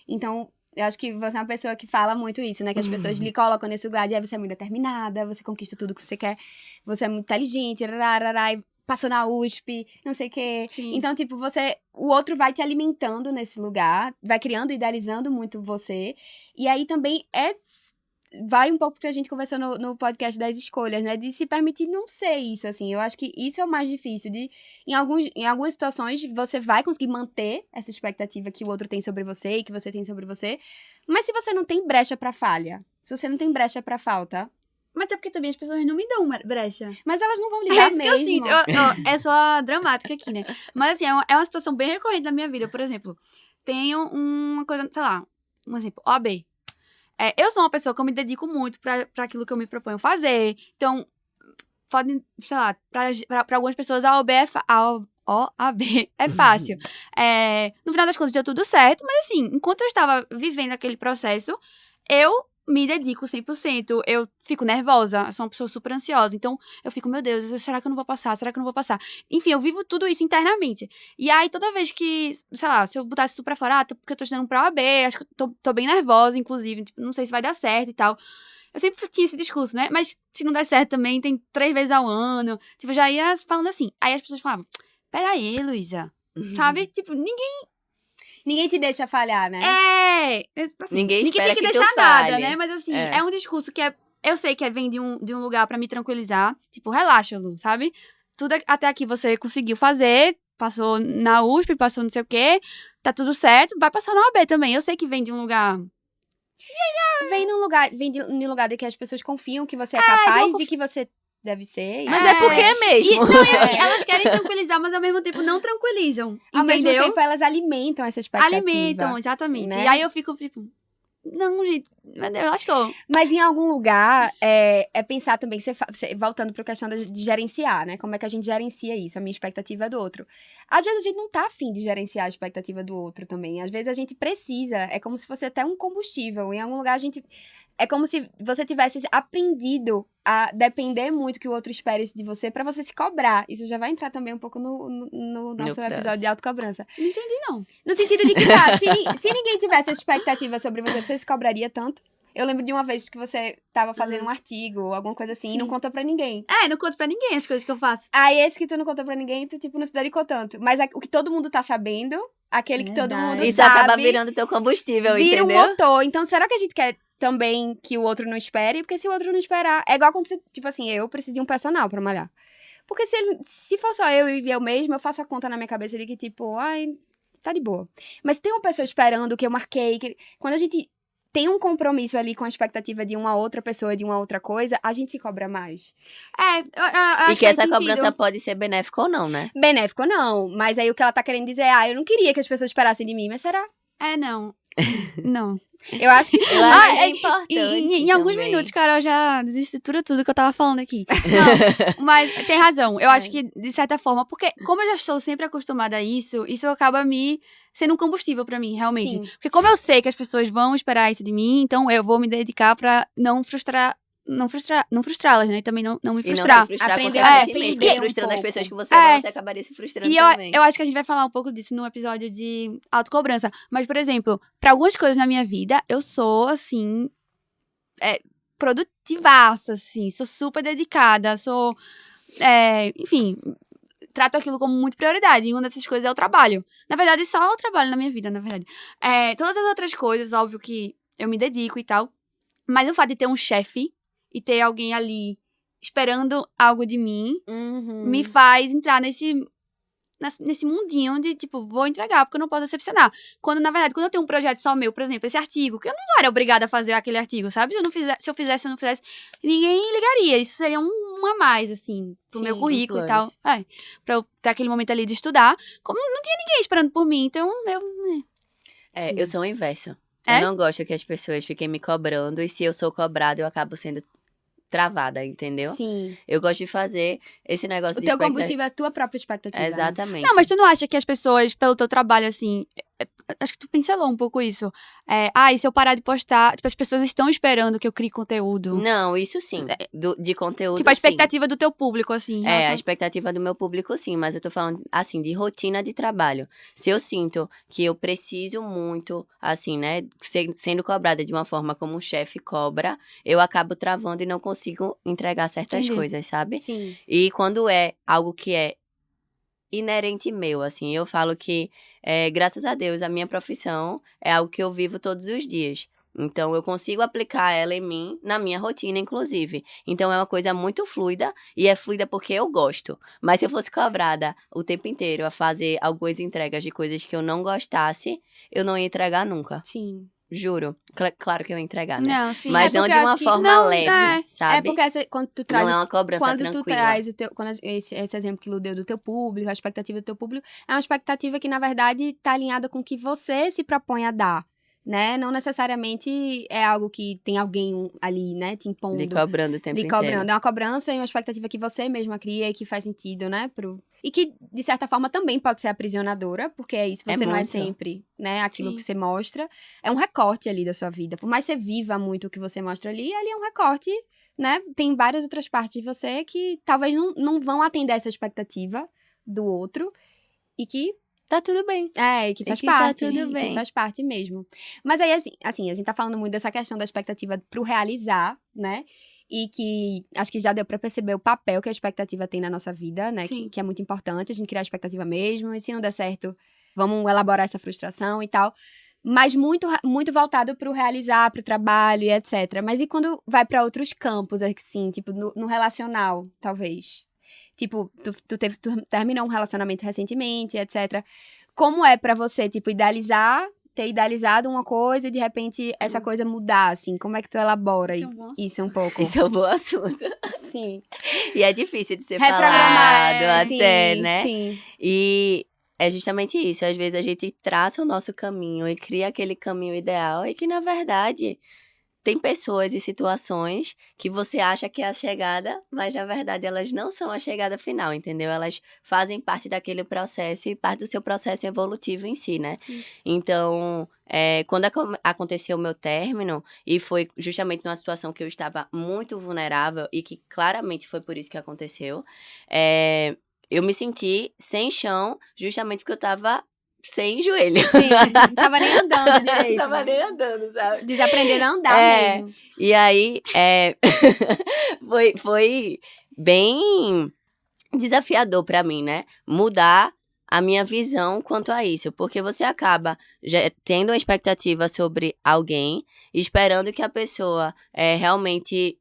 Então, eu acho que você é uma pessoa que fala muito isso, né? Que as pessoas lhe colocam nesse lugar de você é muito determinada, você conquista tudo que você quer, você é muito inteligente, rarará, e passou na USP, não sei o quê. Sim. Então, tipo, o outro vai te alimentando nesse lugar, vai criando, idealizando muito você. E aí também vai um pouco porque a gente conversou no podcast das escolhas, né? De se permitir não ser isso, assim. Eu acho que isso é o mais difícil. Em algumas situações, você vai conseguir manter essa expectativa que o outro tem sobre você e que você tem sobre você. Mas se você não tem brecha pra falha, se você não tem brecha pra falta, Mas é porque também as pessoas não me dão uma brecha. mas elas não vão ligar É isso que mesmo. eu sinto. É só a dramática aqui, né? Mas assim, é uma situação bem recorrente na minha vida. Por exemplo, tenho uma coisa, sei lá, um exemplo, OAB. Eu sou uma pessoa que eu me dedico muito pra aquilo que eu me proponho fazer. Então, pode, sei lá, pra algumas pessoas a OAB é fácil. No final das contas deu tudo certo, mas assim, enquanto eu estava vivendo aquele processo, eu me dedico 100%. Eu fico nervosa, eu sou uma pessoa super ansiosa. Então, eu fico, meu Deus, será que eu não vou passar? Será que eu não vou passar? Enfim, eu vivo tudo isso internamente. E aí, toda vez que, sei lá, se eu botasse isso pra fora, porque eu tô estudando pra OAB, acho que eu tô bem nervosa, inclusive, tipo, não sei se vai dar certo e tal. Eu sempre tinha esse discurso, né? Mas se não der certo também, tem 3 vezes ao ano. Tipo, eu já ia falando assim. Aí as pessoas falavam, peraí, Luísa. Sabe? Tipo, Ninguém te deixa falhar, né? Assim, Ninguém tem espera que que tu deixar nada, fale. né? Mas assim, É. é um discurso que eu sei que vem de um lugar pra me tranquilizar. Tipo, relaxa, Lu, sabe? Tudo até aqui você conseguiu fazer, passou na USP, passou não sei o quê, tá tudo certo, vai passar na OAB também. Eu sei que vem de um lugar... Vem num lugar de que as pessoas confiam que você é capaz e que você deve ser. Mas é porque é mesmo. Não, e assim, elas querem tranquilizar, mas ao mesmo tempo não tranquilizam. Ao mesmo Entendeu? tempo, elas alimentam essa expectativa. Alimentam, exatamente. né? E aí eu fico, tipo... Não, gente, meu Deus, acho que eu... Mas em algum lugar, é pensar também, voltando para a questão de gerenciar, né? Como é que a gente gerencia isso? A minha expectativa é do outro. Às vezes a gente não tá afim de gerenciar a expectativa do outro também. Às vezes a gente precisa, é como se fosse até um combustível. Em algum lugar a gente... É como se você tivesse aprendido a depender muito que o outro espere de você pra você se cobrar. Isso já vai entrar também um pouco no nosso episódio de autocobrança. Não entendi, não. No sentido de que, tá, se ninguém tivesse expectativa sobre você, você se cobraria tanto? Eu lembro de uma vez que você tava fazendo um artigo ou alguma coisa assim e não contou pra ninguém. Não conto pra ninguém as coisas que eu faço. Aí esse que tu não contou pra ninguém, tu, tipo, não se dedicou tanto. Mas o que todo mundo tá sabendo, aquele que todo mundo Isso sabe, acaba virando teu combustível, vira entendeu? um motor. Então, será que a gente quer também que o outro não espere? Porque se o outro não esperar... É igual quando você... Tipo assim, eu preciso de um personal pra malhar. Porque se for só eu e eu mesma, eu faço a conta na minha cabeça de que, tipo... Ai, tá de boa. Mas tem uma pessoa esperando que eu marquei... Quando a gente tem um compromisso ali com a expectativa de uma outra pessoa, de uma outra coisa, a gente se cobra mais. Eu acho E que essa faz cobrança sentido. pode ser benéfica ou não, né? Benéfico não, mas aí o que ela tá querendo dizer é, eu não queria que as pessoas esperassem de mim, mas será? Não. Não. Eu acho que Eu acho que é importante Em alguns também. minutos, Carol já desestrutura tudo que eu tava falando aqui. Não, mas tem razão. Eu acho que, de certa forma, porque como eu já estou sempre acostumada a isso acaba me sendo um combustível pra mim, realmente. Sim. Porque como eu sei que as pessoas vão esperar isso de mim, então eu vou me dedicar pra não frustrá-las, né? E também não me E não se frustrar. frustrar Aprender a consequentemente, depender porque um frustrando as pouco. pessoas que você ama, É. você acabaria se frustrando E também. eu acho que a gente vai falar um pouco disso no episódio de autocobrança. Mas, por exemplo, pra algumas coisas na minha vida, eu sou, assim, produtivaça, assim. Sou super dedicada, enfim, trato aquilo como muito prioridade. E uma dessas coisas é o trabalho. Na verdade, só o trabalho na minha vida, na verdade. Todas as outras coisas, óbvio que eu me dedico e tal. Mas o fato de ter um chefe e ter alguém ali esperando algo de mim me faz entrar nesse mundinho de, tipo, vou entregar, porque eu não posso decepcionar. Quando, na verdade, quando eu tenho um projeto só meu, por exemplo, esse artigo, que eu não era obrigada a fazer aquele artigo, sabe? Se eu fizesse, ninguém ligaria. Isso seria um a mais, assim, pro meu Sim, currículo e plus. tal. Pra eu ter aquele momento ali de estudar. Como não tinha ninguém esperando por mim, então É, Sim. eu sou o inverso. É? Eu não gosto que as pessoas fiquem me cobrando, e se eu sou cobrada, eu acabo sendo travada, entendeu? Sim. Eu gosto de fazer esse negócio O de teu expectativa. combustível é a tua própria expectativa. né? Exatamente. Não, mas tu não acha que as pessoas, pelo teu trabalho, assim... Acho que tu pincelou um pouco isso. E se eu parar de postar... Tipo, as pessoas estão esperando que eu crie conteúdo. Não, isso sim. De conteúdo, Tipo, a sim. expectativa do teu público, assim. em É, a relação- expectativa do meu público, sim, mas eu tô falando, assim, de rotina de trabalho. Se eu sinto que eu preciso muito, assim, né, sendo cobrada de uma forma como o chefe cobra, eu acabo travando e não consigo entregar certas Entendi. coisas, sabe? Sim. E quando é algo que é inerente meu, assim, eu falo que, graças a Deus, a minha profissão é algo que eu vivo todos os dias. Então, eu consigo aplicar ela em mim, na minha rotina, inclusive. Então, é uma coisa muito fluida, e é fluida porque eu gosto. Mas se eu fosse cobrada o tempo inteiro a fazer algumas entregas de coisas que eu não gostasse, eu não ia entregar nunca. Sim. Juro. Claro que eu ia entregar, né? Não, sim. Mas não porque de eu uma acho que- forma Não, leve, sabe? É porque quando tu traz Não é uma cobrança quando tu tranquila. traz esse exemplo que Lu deu do teu público, a expectativa do teu público, é uma expectativa que, na verdade, tá alinhada com o que você se propõe a dar, né? Não necessariamente é algo que tem alguém ali, né, te impondo. Lhe cobrando o tempo Lhe inteiro. cobrando. É uma cobrança e uma expectativa que você mesma cria e que faz sentido, né? E que, de certa forma, também pode ser aprisionadora, porque é isso, É você não é muito. sempre, né, aquilo Sim. que você mostra. É um recorte ali da sua vida. Por mais que você viva muito o que você mostra ali é um recorte, né? Tem várias outras partes de você que talvez não vão atender essa expectativa do outro e que Tá tudo bem. e que faz que tá parte. tudo E que bem. faz parte mesmo. Mas aí, assim, a gente tá falando muito dessa questão da expectativa pro realizar, né? E que acho que já deu pra perceber o papel que a expectativa tem na nossa vida, né? Sim. Que é muito importante a gente criar a expectativa mesmo. E se não der certo, vamos elaborar essa frustração e tal. Mas muito, muito voltado pro realizar, pro trabalho e etc. Mas e quando vai pra outros campos, assim, tipo, no relacional, talvez? Tipo, tu terminou um relacionamento recentemente, etc. Como é pra você, tipo, ter idealizado uma coisa e de repente essa coisa mudar, assim? Como é que tu elabora Isso é um bom isso um pouco? Isso é um bom assunto. Sim. E é difícil de ser Reprogramar, falado até, sim, né? sim. E é justamente isso. Às vezes a gente traça o nosso caminho e cria aquele caminho ideal e que, na verdade, tem pessoas e situações que você acha que é a chegada, mas, na verdade, elas não são a chegada final, entendeu? Elas fazem parte daquele processo e parte do seu processo evolutivo em si, né? Sim. Então, quando aconteceu o meu término, e foi justamente numa situação que eu estava muito vulnerável e que claramente foi por isso que aconteceu, eu me senti sem chão justamente porque eu estava sem joelho. Sim, não tava nem andando direito. Não tava né? nem andando, sabe? Desaprendendo a andar mesmo. E aí, foi bem desafiador pra mim, né? Mudar a minha visão quanto a isso. Porque você acaba já tendo uma expectativa sobre alguém, esperando que a pessoa realmente...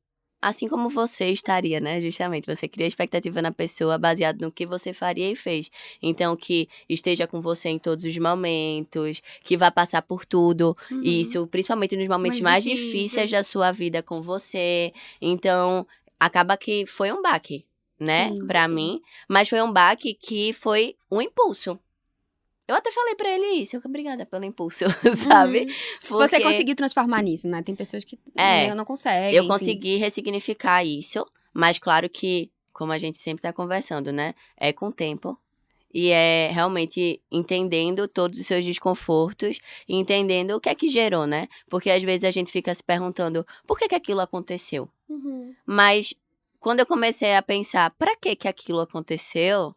Assim como você estaria, né? Justamente, você cria expectativa na pessoa baseado no que você faria e fez. Então, que esteja com você em todos os momentos, que vá passar por tudo. Uhum. E isso, principalmente nos momentos mais difíceis da sua vida com você. Então, acaba que foi um baque, né? Sim, com pra certeza. mim. Mas foi um baque que foi um impulso. Eu até falei pra ele isso, obrigada pelo impulso, sabe? Você conseguiu transformar nisso, né? Tem pessoas que não conseguem, eu enfim. consegui ressignificar isso, mas claro que, como a gente sempre tá conversando, né? É com o tempo. E é realmente entendendo todos os seus desconfortos e entendendo o que é que gerou, né? Porque às vezes a gente fica se perguntando por que aquilo aconteceu. Mas quando eu comecei a pensar, pra que aquilo aconteceu?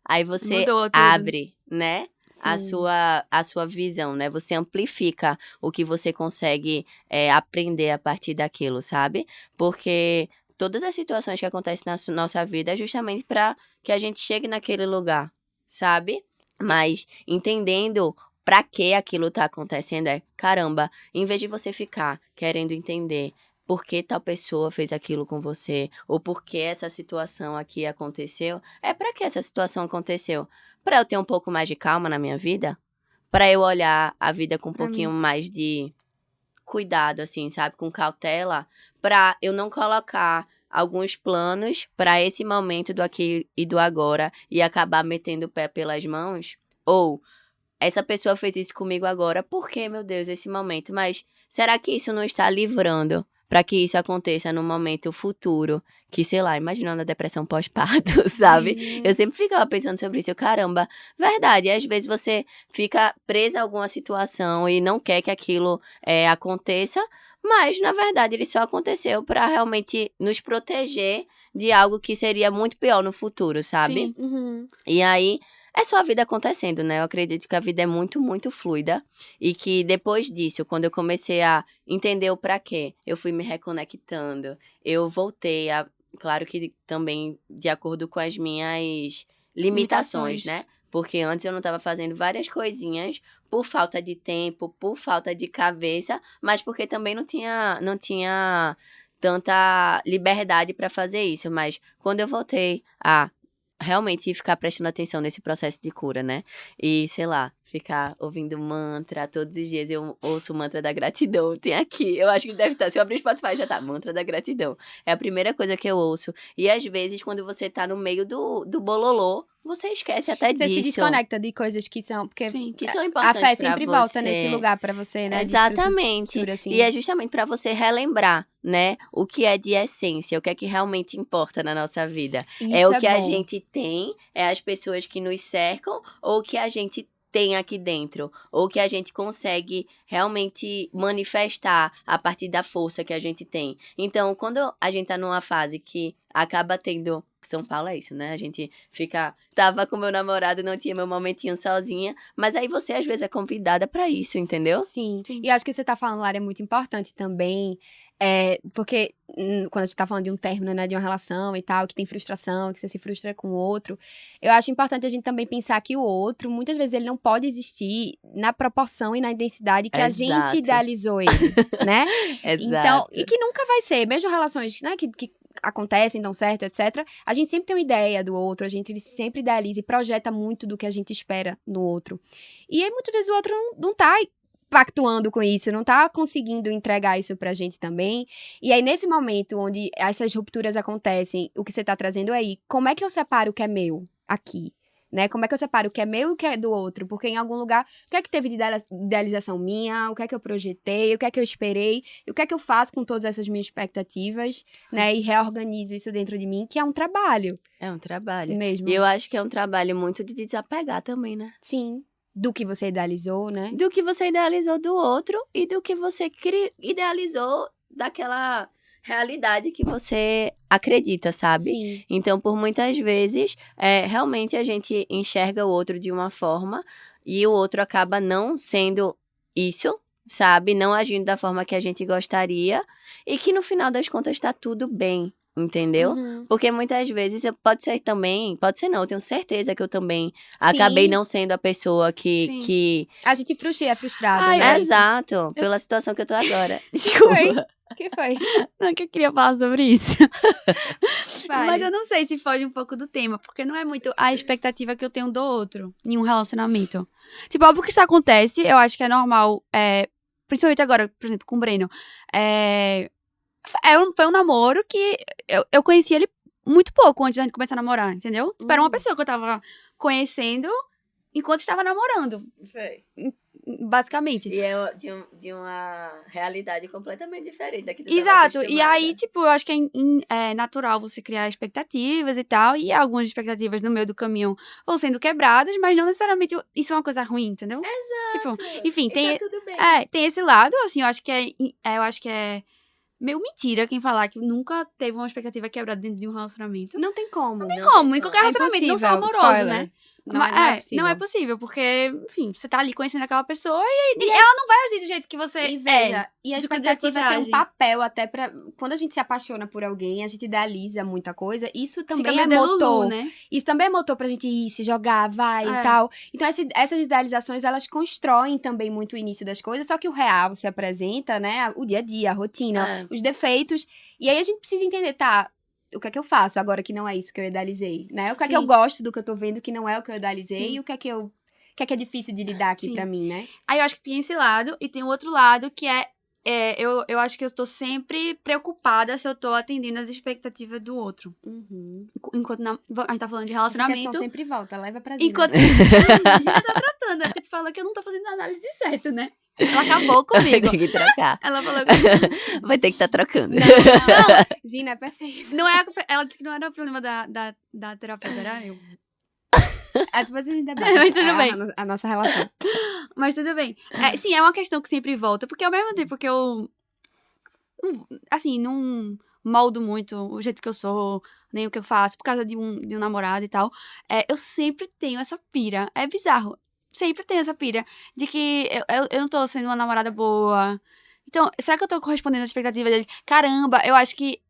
Aí você Mudou tudo. abre, né? A Sim. sua visão, né? Você amplifica o que você consegue aprender a partir daquilo, sabe? Porque todas as situações que acontecem na nossa vida é justamente para que a gente chegue naquele lugar, sabe? Mas entendendo pra que aquilo tá acontecendo caramba, em vez de você ficar querendo entender por que tal pessoa fez aquilo com você, ou por que essa situação aqui aconteceu, pra que essa situação aconteceu? Pra eu ter um pouco mais de calma na minha vida? Pra eu olhar a vida com um pouquinho mais de cuidado, assim, sabe? Com cautela, pra eu não colocar alguns planos pra esse momento do aqui e do agora e acabar metendo o pé pelas mãos? Ou essa pessoa fez isso comigo agora, por que, meu Deus, esse momento? Mas será que isso não está livrando para que isso aconteça no momento futuro? Que, sei lá, imaginando a depressão pós-parto, sabe? Eu sempre ficava pensando sobre isso. Caramba, verdade. Às vezes você fica presa a alguma situação e não quer que aquilo aconteça, mas, na verdade, ele só aconteceu para realmente nos proteger de algo que seria muito pior no futuro, sabe? Sim. E aí, é só a vida acontecendo, né? Eu acredito que a vida é muito, muito fluida. E que depois disso, quando eu comecei a entender o pra quê, eu fui me reconectando. Eu voltei a... Claro que também de acordo com as minhas limitações, né? Porque antes eu não estava fazendo várias coisinhas por falta de tempo, por falta de cabeça, mas porque também não tinha tanta liberdade para fazer isso. Mas quando eu voltei a realmente ficar prestando atenção nesse processo de cura, né? E, sei lá, ficar ouvindo mantra todos os dias. Eu ouço o mantra da gratidão. Tem aqui. Eu acho que deve estar. Se eu abrir o Spotify, já tá. Mantra da gratidão. É a primeira coisa que eu ouço. E, às vezes, quando você tá no meio do bololô, você esquece até disso. Você se desconecta de coisas que são... Porque que são a importantes fé pra sempre você. volta nesse lugar pra você, né? Exatamente. Assim. E é justamente pra você relembrar, né? O que é de essência, o que é que realmente importa na nossa vida. Isso o que a bom. gente tem, é as pessoas que nos cercam, ou o que a gente tem aqui dentro, ou que a gente consegue realmente manifestar a partir da força que a gente tem. Então, quando a gente tá numa fase que acaba tendo... São Paulo é isso, né? A gente tava com meu namorado, não tinha meu momentinho sozinha, mas aí você às vezes é convidada pra isso, entendeu? Sim. E acho que você tá falando, Lara, é muito importante também, porque quando a gente tá falando de um término, né, de uma relação e tal, que tem frustração, que você se frustra com o outro, eu acho importante a gente também pensar que o outro, muitas vezes, ele não pode existir na proporção e na intensidade que a gente idealizou ele, né? Então, e que nunca vai ser, mesmo relações, né, que acontecem, dão certo, etc. A gente sempre tem uma ideia do outro, a gente sempre idealiza e projeta muito do que a gente espera no outro. E aí, muitas vezes, o outro não tá pactuando com isso, não tá conseguindo entregar isso pra gente também. E aí, nesse momento onde essas rupturas acontecem, o que você tá trazendo aí, como é que eu separo o que é meu aqui? Né? Como é que eu separo o que é meu e o que é do outro? Porque em algum lugar, o que é que teve de idealização minha? O que é que eu projetei? O que é que eu esperei? E o que é que eu faço com todas essas minhas expectativas? Né? E reorganizo isso dentro de mim, que é um trabalho. É um trabalho. Mesmo. E eu acho que é um trabalho muito de desapegar também, né? Sim. Do que você idealizou, né? Do que você idealizou do outro e do que você idealizou daquela realidade que você acredita, sabe? Sim. Então, por muitas vezes, realmente a gente enxerga o outro de uma forma e o outro acaba não sendo isso, sabe? Não agindo da forma que a gente gostaria e que no final das contas tá tudo bem, entendeu? Porque muitas vezes pode ser não, eu tenho certeza que eu também acabei não sendo a pessoa que... A gente é frustrada, né? Exato, pela situação que eu tô agora. Desculpa. Que foi? Não, que eu queria falar sobre isso. Vale. Mas eu não sei se foge um pouco do tema, porque não é muito a expectativa que eu tenho do outro em um relacionamento. Tipo, óbvio que isso acontece, eu acho que é normal, principalmente agora, por exemplo, com o Breno. Foi um namoro que eu conheci ele muito pouco antes da gente começar a namorar, entendeu? Tipo, era uma pessoa que eu tava conhecendo enquanto estava namorando, Foi. basicamente. E é de uma realidade completamente diferente da que tu tava Exato, e acostumada. aí, tipo, eu acho que é natural você criar expectativas e tal, e algumas expectativas no meio do caminho vão sendo quebradas, mas não necessariamente isso é uma coisa ruim, entendeu? Exato. Tipo, enfim, E tá tudo bem. tem esse lado, assim, eu acho que é meio mentira quem falar que nunca teve uma expectativa quebrada dentro de um relacionamento. Não tem como. Não tem Como? Em qualquer É relacionamento, não só impossível, amoroso, spoiler. né? Não é possível. Não é possível, porque, enfim, você tá ali conhecendo aquela pessoa e ela não vai agir do jeito que você E veja, e a do jeito que você expectativa tem um age. papel até pra... Quando a gente se apaixona por alguém, a gente idealiza muita coisa, isso Fica também meio é delulu, motor. né? Isso também é motor pra gente ir, se jogar, vai É. e tal. Então, essas idealizações, elas constroem também muito o início das coisas, só que o real se apresenta, né? O dia a dia, a rotina, É. os defeitos. E aí a gente precisa entender, tá... O que é que eu faço agora que não é isso que eu idealizei, né? O que é que eu Sim. gosto do que eu tô vendo que não é o que eu idealizei Sim. e o que é é difícil de lidar aqui Sim. pra mim, né? Aí eu acho que tem esse lado, e tem o outro lado que eu acho que eu tô sempre preocupada se eu tô atendendo as expectativas do outro. Uhum. Enquanto a gente tá falando de Essa questão relacionamento. sempre volta, leva pra Zina. Enquanto. A gente tá tratando, é porque tu falou que eu não tô fazendo a análise certa, né? Ela acabou comigo. Tem que trocar. Ela falou que. Vai ter que estar trocando. Não, não. Gina é perfeita. Não é, ela disse que não era o problema da terapeuta, era eu. Depois a gente debate. Mas tudo bem. A nossa relação. Mas tudo bem. Sim, é uma questão que sempre volta, porque ao mesmo tempo que eu. Assim, não moldo muito o jeito que eu sou, nem o que eu faço, por causa de um namorado e tal. Eu sempre tenho essa pira. É bizarro. Sempre tenho essa pira de que eu não tô sendo uma namorada boa. Então, será que eu tô correspondendo às expectativas dele? Caramba, eu acho que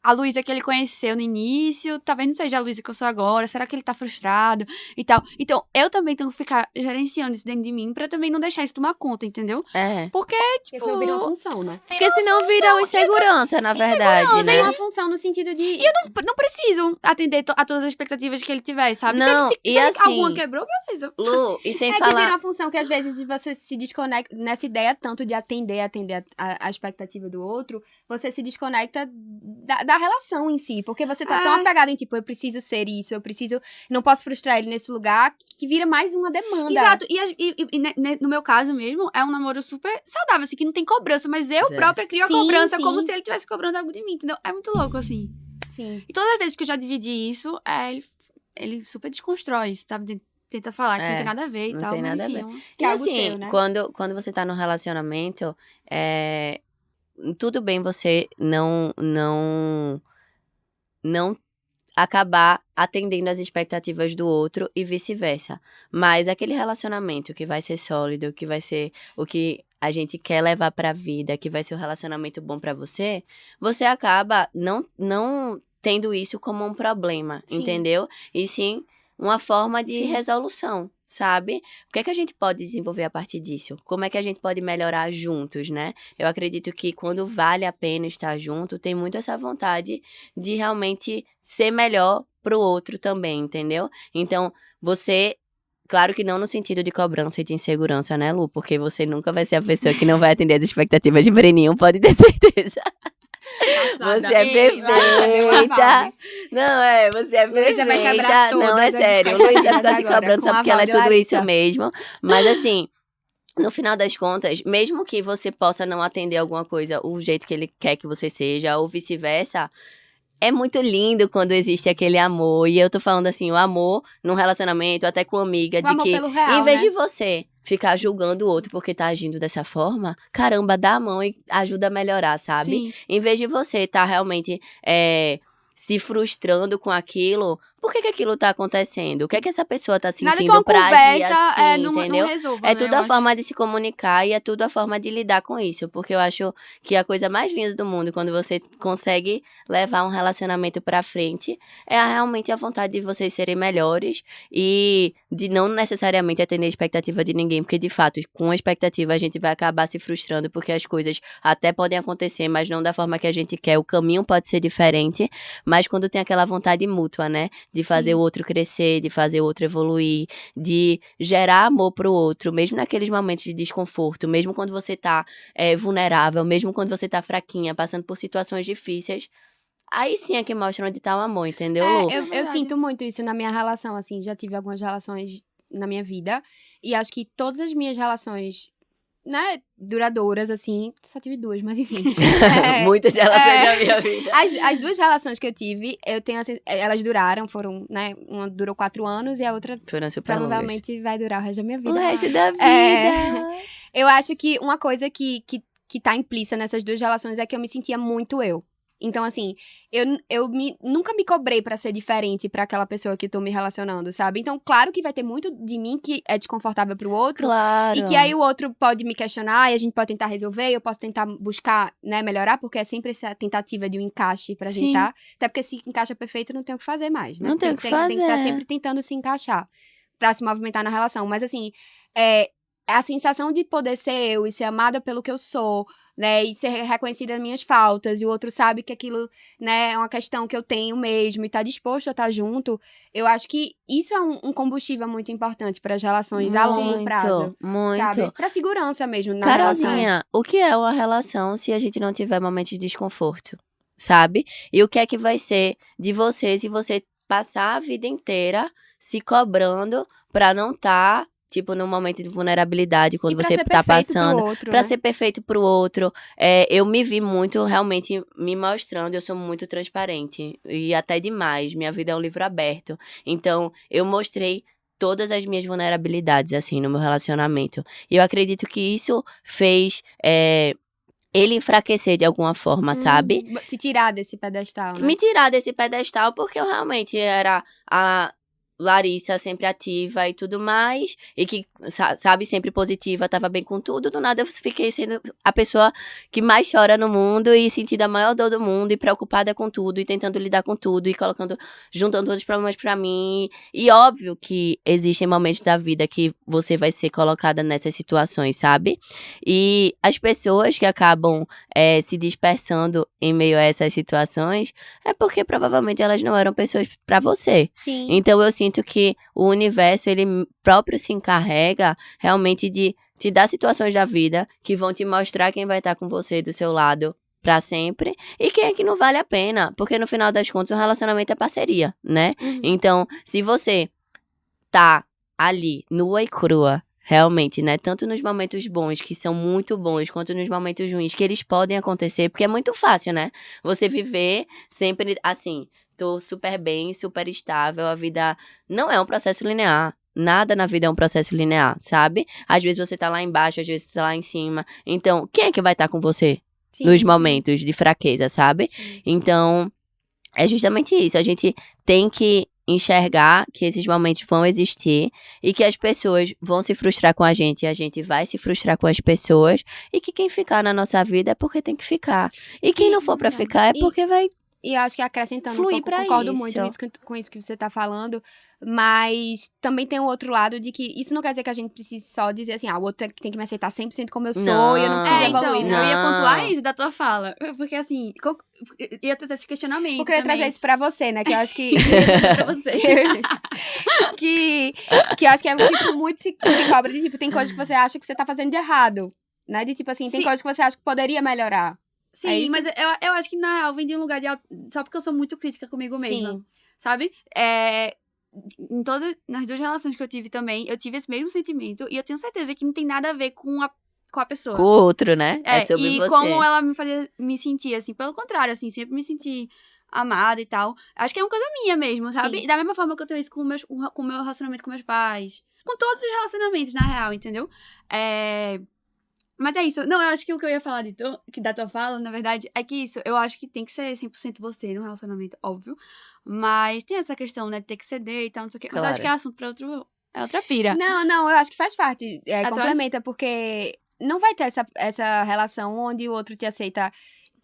a Luísa que ele conheceu no início, talvez não seja a Luísa que eu sou agora. Será que ele tá frustrado e tal? Então, eu também tenho que ficar gerenciando isso dentro de mim pra também não deixar isso tomar conta, entendeu? É. Porque, Porque tipo... senão vira uma função, né? Porque senão vira uma insegurança, na verdade, né? É uma função no sentido de... não preciso atender a todas as expectativas que ele tiver, sabe? Não, se e assim, alguma quebrou, beleza. Lu, e sem É que vira falar... uma função que às vezes você se desconecta nessa ideia tanto de atender a expectativa do outro, você se desconecta da relação em si, porque você tá tão apegado em tipo, eu preciso ser isso, não posso frustrar ele nesse lugar, que vira mais uma demanda. Exato, e no meu caso mesmo, é um namoro super saudável, assim, que não tem cobrança, mas eu Zero. própria crio a Sim, cobrança sim. como se ele estivesse cobrando algo de mim, entendeu? É muito louco, assim. Sim. E todas as vezes que eu já dividi isso, ele super desconstrói isso, sabe? Tenta falar que não tem nada a ver e não tal, tem mas nada a enfim. ver. Que E é algo assim, seu, né? quando você tá num relacionamento, tudo bem você não acabar atendendo as expectativas do outro e vice-versa. Mas aquele relacionamento que vai ser sólido, que vai ser o que a gente quer levar pra vida, que vai ser um relacionamento bom pra você, você acaba não tendo isso como um problema, Sim. entendeu? E sim uma forma de Sim. resolução, sabe? O que é que a gente pode desenvolver a partir disso? Como é que a gente pode melhorar juntos, né? Eu acredito que quando vale a pena estar junto, tem muito essa vontade de realmente ser melhor pro outro também, entendeu? Então, você... Claro que não no sentido de cobrança e de insegurança, né, Lu? Porque você nunca vai ser a pessoa que não vai atender as expectativas de Breninho, pode ter certeza. Você é perfeita. Não, você é Luísa vai quebrar perfeita. Não, todas é as sério. Luísa expectativas fica se agora, cobrando com só a porque ela é aval de tudo isso Larissa. mesmo. Mas assim, no final das contas, mesmo que você possa não atender alguma coisa o jeito que ele quer que você seja, ou vice-versa, é muito lindo quando existe aquele amor. E eu tô falando assim, o amor num relacionamento, até com amiga, O de amor que pelo real, em vez né? de você ficar julgando o outro porque tá agindo dessa forma, caramba, dá a mão e ajuda a melhorar, sabe? Sim. Em vez de você tá realmente se frustrando com aquilo, por que aquilo tá acontecendo? O que é que essa pessoa tá Nada que sentindo uma pra agir conversa assim, não entendeu? resolva, É né, tudo eu a acho. forma de se comunicar e é tudo a forma de lidar com isso. Porque eu acho que a coisa mais linda do mundo, quando você consegue levar um relacionamento pra frente, é realmente a vontade de vocês serem melhores e de não necessariamente atender a expectativa de ninguém. Porque, de fato, com a expectativa a gente vai acabar se frustrando porque as coisas até podem acontecer, mas não da forma que a gente quer. O caminho pode ser diferente, mas quando tem aquela vontade mútua, né? De fazer Sim. o outro crescer, de fazer o outro evoluir, de gerar amor pro outro, mesmo naqueles momentos de desconforto, mesmo quando você tá vulnerável, mesmo quando você tá fraquinha, passando por situações difíceis. Aí sim é que mostra onde tá o amor, entendeu, Lu? Eu verdade. sinto muito isso na minha relação, assim, já tive algumas relações na minha vida. E acho que todas as minhas relações, né, duradouras, assim, só tive 2, mas enfim. Muitas relações da minha vida. As 2 relações que eu tive, elas duraram, foram, né, uma durou 4 anos e a outra Foram super provavelmente vai durar o resto da minha vida. O resto da vida. Eu acho que uma coisa que tá implícita nessas 2 relações é que eu me sentia muito eu. Então, assim, nunca me cobrei pra ser diferente pra aquela pessoa que tô me relacionando, sabe? Então, claro que vai ter muito de mim que é desconfortável pro outro. Claro. E que aí o outro pode me questionar e a gente pode tentar resolver. Eu posso tentar buscar, né, melhorar. Porque é sempre essa tentativa de um encaixe pra gente tá. Até porque se encaixa perfeito, não tem o que fazer mais, né? Não tem o que fazer. Tem que estar sempre tentando se encaixar pra se movimentar na relação. Mas, assim, a sensação de poder ser eu e ser amada pelo que eu sou, né, e ser reconhecida as minhas faltas, e o outro sabe que aquilo, né, é uma questão que eu tenho mesmo, e tá disposto a estar junto, eu acho que isso é um combustível muito importante para as relações a longo prazo, muito. sabe? Pra segurança mesmo na relação. Carolzinha, o que é uma relação se a gente não tiver momentos de desconforto, sabe? E o que é que vai ser de você se você passar a vida inteira se cobrando pra não estar tipo, num momento de vulnerabilidade, quando você tá passando, pra ser perfeito pro outro. Eu me vi muito, realmente, me mostrando, eu sou muito transparente, e até demais, minha vida é um livro aberto. Então, eu mostrei todas as minhas vulnerabilidades, assim, no meu relacionamento. E eu acredito que isso fez ele enfraquecer de alguma forma, sabe? Te tirar desse pedestal, né? Me tirar desse pedestal, porque eu realmente era a Larissa sempre ativa e tudo mais, e que, sabe, sempre positiva, tava bem com tudo, do nada eu fiquei sendo a pessoa que mais chora no mundo e sentindo a maior dor do mundo e preocupada com tudo e tentando lidar com tudo e juntando todos os problemas pra mim. E óbvio que existem momentos da vida que você vai ser colocada nessas situações, sabe? E as pessoas que acabam se dispersando em meio a essas situações é porque provavelmente elas não eram pessoas pra você. Sim. Então eu sinto que o universo, ele próprio se encarrega realmente de te dar situações da vida que vão te mostrar quem vai estar com você do seu lado pra sempre e quem é que não vale a pena, porque no final das contas um relacionamento é parceria, né? Então, se você tá ali, nua e crua, realmente, né? Tanto nos momentos bons, que são muito bons, quanto nos momentos ruins, que eles podem acontecer, porque é muito fácil, né? Você viver sempre assim, tô super bem, super estável, a vida não é um processo linear. Nada na vida é um processo linear, sabe? Às vezes você tá lá embaixo, às vezes você tá lá em cima. Então, quem é que vai estar com você nos momentos de fraqueza, sabe? Sim. Então, é justamente isso. A gente tem que enxergar que esses momentos vão existir e que as pessoas vão se frustrar com a gente vai se frustrar com as pessoas e que quem ficar na nossa vida é porque tem que ficar. E quem não for pra ficar é porque vai E eu acho que acrescentando fluir um pouco, pra concordo isso. muito com isso que você tá falando, mas também tem o outro lado de que isso não quer dizer que a gente precise só dizer assim, o outro tem que me aceitar 100% como eu sou e eu não preciso evoluir. Então, eu ia Não. pontuar isso da tua fala, porque assim, ia ter esse questionamento Porque eu ia também. trazer isso pra você, né, que eu acho que... pra você. que eu acho que é tipo, muito se cobra de tipo, tem coisas que você acha que você tá fazendo de errado, né, de tipo assim, tem Sim. coisas que você acha que poderia melhorar. Sim, isso? mas eu acho que na real vem de um lugar de só porque eu sou muito crítica comigo mesma, Sim. sabe? Nas 2 relações que eu tive também, eu tive esse mesmo sentimento e eu tenho certeza que não tem nada a ver com a pessoa. Com o outro, né? É sobre e você. como ela me fazia me sentir, assim, pelo contrário, assim, sempre me senti amada e tal. Acho que é uma coisa minha mesmo, sabe? Sim. Da mesma forma que eu tenho isso com o meu relacionamento com meus pais. Com todos os relacionamentos, na real, entendeu? Mas é isso. Não, eu acho que o que eu ia falar da tua fala, na verdade, é que isso, eu acho que tem que ser 100% você no relacionamento, óbvio. Mas tem essa questão, né, de ter que ceder e tal, não sei o quê. Mas eu acho que é assunto pra outra pira. Não, eu acho que faz parte, tu complementa, porque não vai ter essa relação onde o outro te aceita...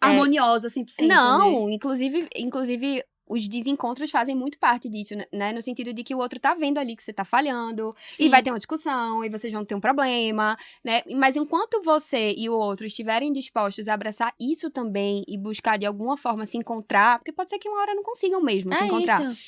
Harmoniosa, 100%, Não, né? inclusive os desencontros fazem muito parte disso, né? No sentido de que o outro tá vendo ali que você tá falhando, Sim. e vai ter uma discussão, e vocês vão ter um problema, né? Mas enquanto você e o outro estiverem dispostos a abraçar isso também e buscar de alguma forma se encontrar, porque pode ser que uma hora não consigam mesmo se encontrar. Isso.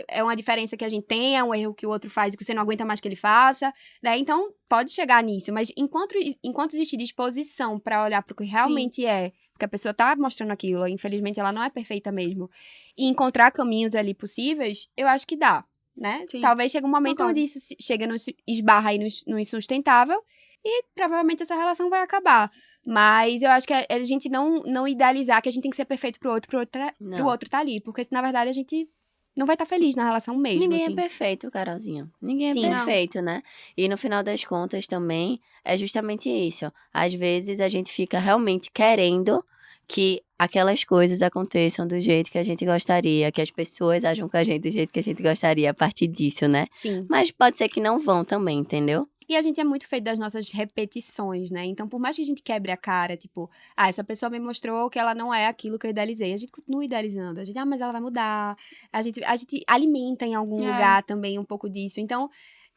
É uma diferença que a gente tem, é um erro que o outro faz e que você não aguenta mais que ele faça, né? Então, pode chegar nisso, mas enquanto existe disposição pra olhar pro que realmente é, porque a pessoa tá mostrando aquilo, infelizmente ela não é perfeita mesmo, e encontrar caminhos ali possíveis, eu acho que dá, né? Sim. Talvez chegue um momento Concordo. onde isso chega esbarra aí no insustentável e provavelmente essa relação vai acabar. Mas eu acho que a gente não idealizar que a gente tem que ser perfeito pro outro Não. tá ali. Porque, na verdade, a gente não vai estar feliz na relação mesmo, Ninguém assim. é perfeito, Carolzinha. Ninguém Sim, é não. perfeito, né? E no final das contas também é justamente isso. Às vezes a gente fica realmente querendo que aquelas coisas aconteçam do jeito que a gente gostaria, que as pessoas ajam com a gente do jeito que a gente gostaria a partir disso, né? Sim. Mas pode ser que não vão também, entendeu? E a gente é muito feito das nossas repetições, né? Então, por mais que a gente quebre a cara, tipo, essa pessoa me mostrou que ela não é aquilo que eu idealizei. A gente continua idealizando. A gente, mas ela vai mudar. A gente alimenta em algum lugar também um pouco disso. Então,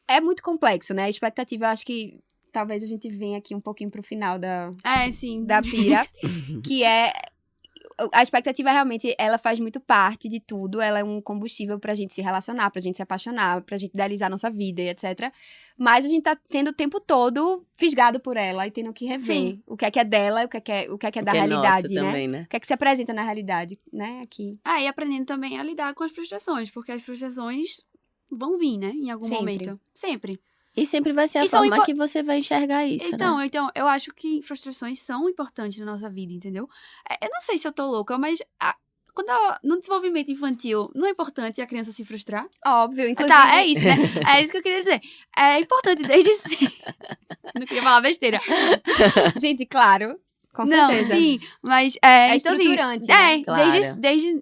é muito complexo, né? A expectativa, eu acho que talvez a gente venha aqui um pouquinho pro final Sim. da pira, que é a expectativa realmente, ela faz muito parte de tudo, ela é um combustível pra gente se relacionar, pra gente se apaixonar, pra gente idealizar a nossa vida e etc. Mas a gente tá tendo o tempo todo fisgado por ela e tendo que rever Sim. o que é dela e o que é da Que é realidade, nosso né? também, né? O que é que se apresenta na realidade, né? Aqui. E aprendendo também a lidar com as frustrações, porque as frustrações vão vir, né? Em algum Sempre. momento. Sempre. E sempre vai ser a E são forma que você vai enxergar isso, né? Então, eu acho que frustrações são importantes na nossa vida, entendeu? Eu não sei se eu tô louca, mas no desenvolvimento infantil, não é importante a criança se frustrar? Óbvio, inclusive... Tá, é isso, né? É isso que eu queria dizer. É importante desde sempre. Não queria falar besteira. Gente, claro, com Não, certeza. sim, mas... É então, assim, estruturante, né? Claro.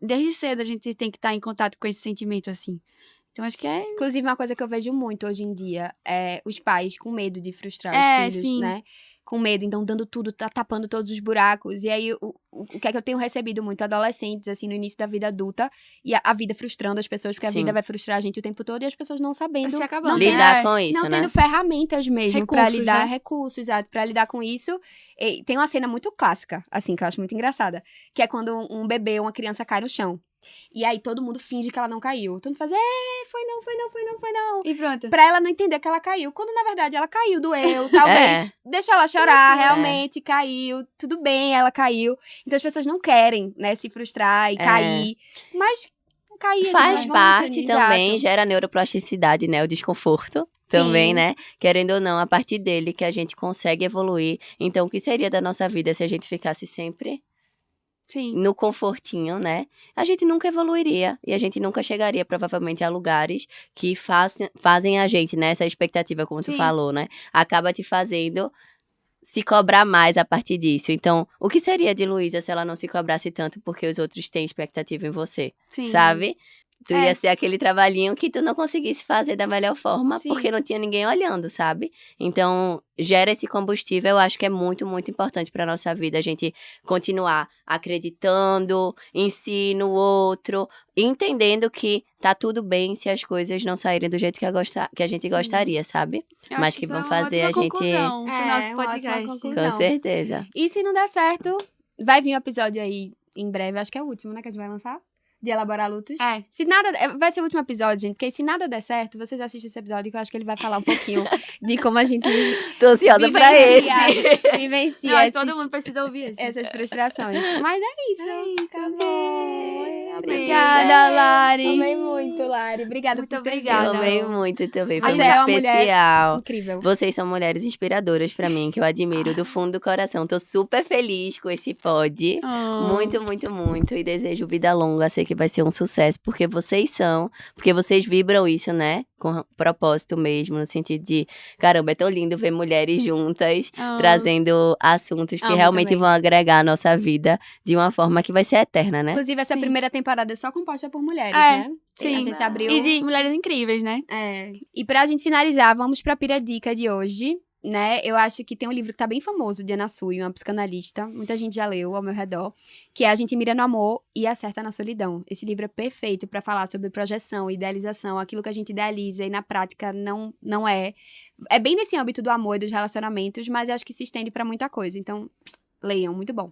desde cedo a gente tem que estar em contato com esse sentimento, assim. Então, acho que é... Inclusive, uma coisa que eu vejo muito hoje em dia é os pais com medo de frustrar os filhos, sim. né? Com medo, então dando tudo, tapando todos os buracos. E aí, o que é que eu tenho recebido muito? Adolescentes, assim, no início da vida adulta, e a vida frustrando as pessoas, porque a Sim. vida vai frustrar a gente o tempo todo, e as pessoas não sabendo. Se acabando. Lidar com isso, Não né? tendo ferramentas mesmo pra Recursos, lidar, né? recursos, exato, pra lidar com isso. E tem uma cena muito clássica, assim, que eu acho muito engraçada, que é quando um bebê, uma criança cai no chão. E aí todo mundo finge que ela não caiu. Todo mundo faz, foi não. E pronto. Pra ela não entender que ela caiu. Quando, na verdade, ela caiu, doeu, talvez. Deixa ela chorar, realmente, caiu. Tudo bem, ela caiu. Então, as pessoas não querem, né, se frustrar e cair. Mas cair, a gente Faz vai parte voltando, também, exato. gera neuroplasticidade, né? O desconforto também, Sim. né? Querendo ou não, a partir dele que a gente consegue evoluir. Então, o que seria da nossa vida se a gente ficasse sempre Sim. no confortinho, né? A gente nunca evoluiria e a gente nunca chegaria, provavelmente, a lugares que fazem a gente, né? Essa expectativa, como tu Sim. falou, né? Acaba te fazendo se cobrar mais a partir disso. Então, o que seria de Luísa se ela não se cobrasse tanto porque os outros têm expectativa em você? Sim. Sabe? Tu É. ia ser aquele trabalhinho que tu não conseguisse fazer da melhor forma Sim. porque não tinha ninguém olhando, sabe? Então, gera esse combustível, eu acho que é muito, muito importante pra nossa vida. A gente continuar acreditando em si, no outro, entendendo que tá tudo bem se as coisas não saírem do jeito que a gente Sim. gostaria, sabe? Eu Mas acho que isso vão é uma fazer ótima a gente- conclusão pro nosso uma ótima podcast. conclusão. Com Não. certeza. E se não der certo, vai vir um episódio aí em breve, acho que é o último, né, que a gente vai lançar. De Elaborar Lutos. É. Se nada... Vai ser o último episódio, gente, porque se nada der certo, vocês assistem esse episódio que eu acho que ele vai falar um pouquinho de como a gente Tô ansiosa pra vivencia, esse. vivencia Não, esses- todo mundo precisa ouvir isso. essas frustrações. Mas é isso. É isso. Acabou. Obrigada, Lari. Amei muito, Lari. Obrigada Muito por ter obrigada. Eu vindo. amei muito também, foi Você muito é uma mulher especial. incrível. Vocês são mulheres inspiradoras pra mim, que eu admiro do fundo do coração. Tô super feliz com esse pod. Oh. Muito, muito, muito. E desejo vida longa. Sei que vai ser um sucesso, porque vocês são. Porque vocês vibram isso, né? Com propósito mesmo, no sentido de... Caramba, é tão lindo ver mulheres juntas, Oh. trazendo assuntos que Amo realmente também. vão agregar a nossa vida de uma forma que vai ser eterna, né? Inclusive, essa Sim. primeira temporada é só composta por mulheres, É, né? sim. A gente abriu... E de mulheres incríveis, né? É. E pra gente finalizar, vamos pra pira dica de hoje, né? Eu acho que tem um livro que tá bem famoso, de Ana Sui, uma psicanalista. Muita gente já leu ao meu redor. Que é A Gente Mira no Amor e Acerta na Solidão. Esse livro é perfeito pra falar sobre projeção, idealização, aquilo que a gente idealiza e na prática não é. É bem nesse âmbito do amor e dos relacionamentos, mas eu acho que se estende pra muita coisa. Então, leiam, muito bom.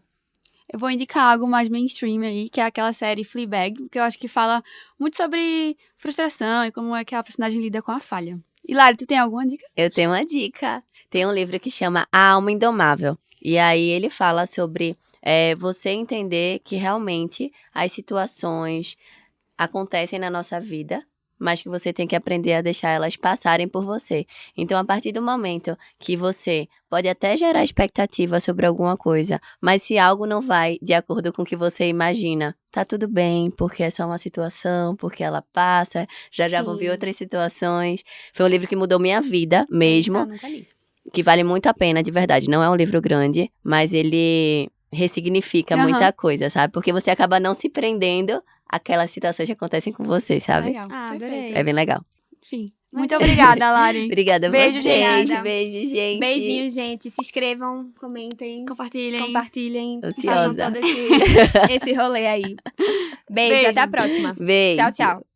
Eu vou indicar algo mais mainstream aí, que é aquela série Fleabag, que eu acho que fala muito sobre frustração e como é que a personagem lida com a falha. E Lari, tu tem alguma dica? Eu tenho uma dica. Tem um livro que chama A Alma Indomável. E aí ele fala sobre você entender que realmente as situações acontecem na nossa vida, mas que você tem que aprender a deixar elas passarem por você. Então, a partir do momento que você pode até gerar expectativa sobre alguma coisa, mas se algo não vai de acordo com o que você imagina, tá tudo bem, porque é só uma situação, porque ela passa, já vão vir Sim. outras situações. Foi um livro que mudou minha vida mesmo, Eita, nunca li. que vale muito a pena, de verdade. Não é um livro grande, mas ele ressignifica muita coisa, sabe? Porque você acaba não se prendendo àquelas situações que acontecem com você, sabe? Legal. Ah, perfeito. adorei. É bem legal. Enfim. Muito obrigada, Lari. Obrigada a Beijo, vocês. gente. Beijo, gente. Beijinho, gente. Se inscrevam, comentem, Compartilhem. compartilhem. Ansiosa. Façam todo esse rolê aí. Beijo, Beijo. até a próxima. Beijo. Tchau, tchau.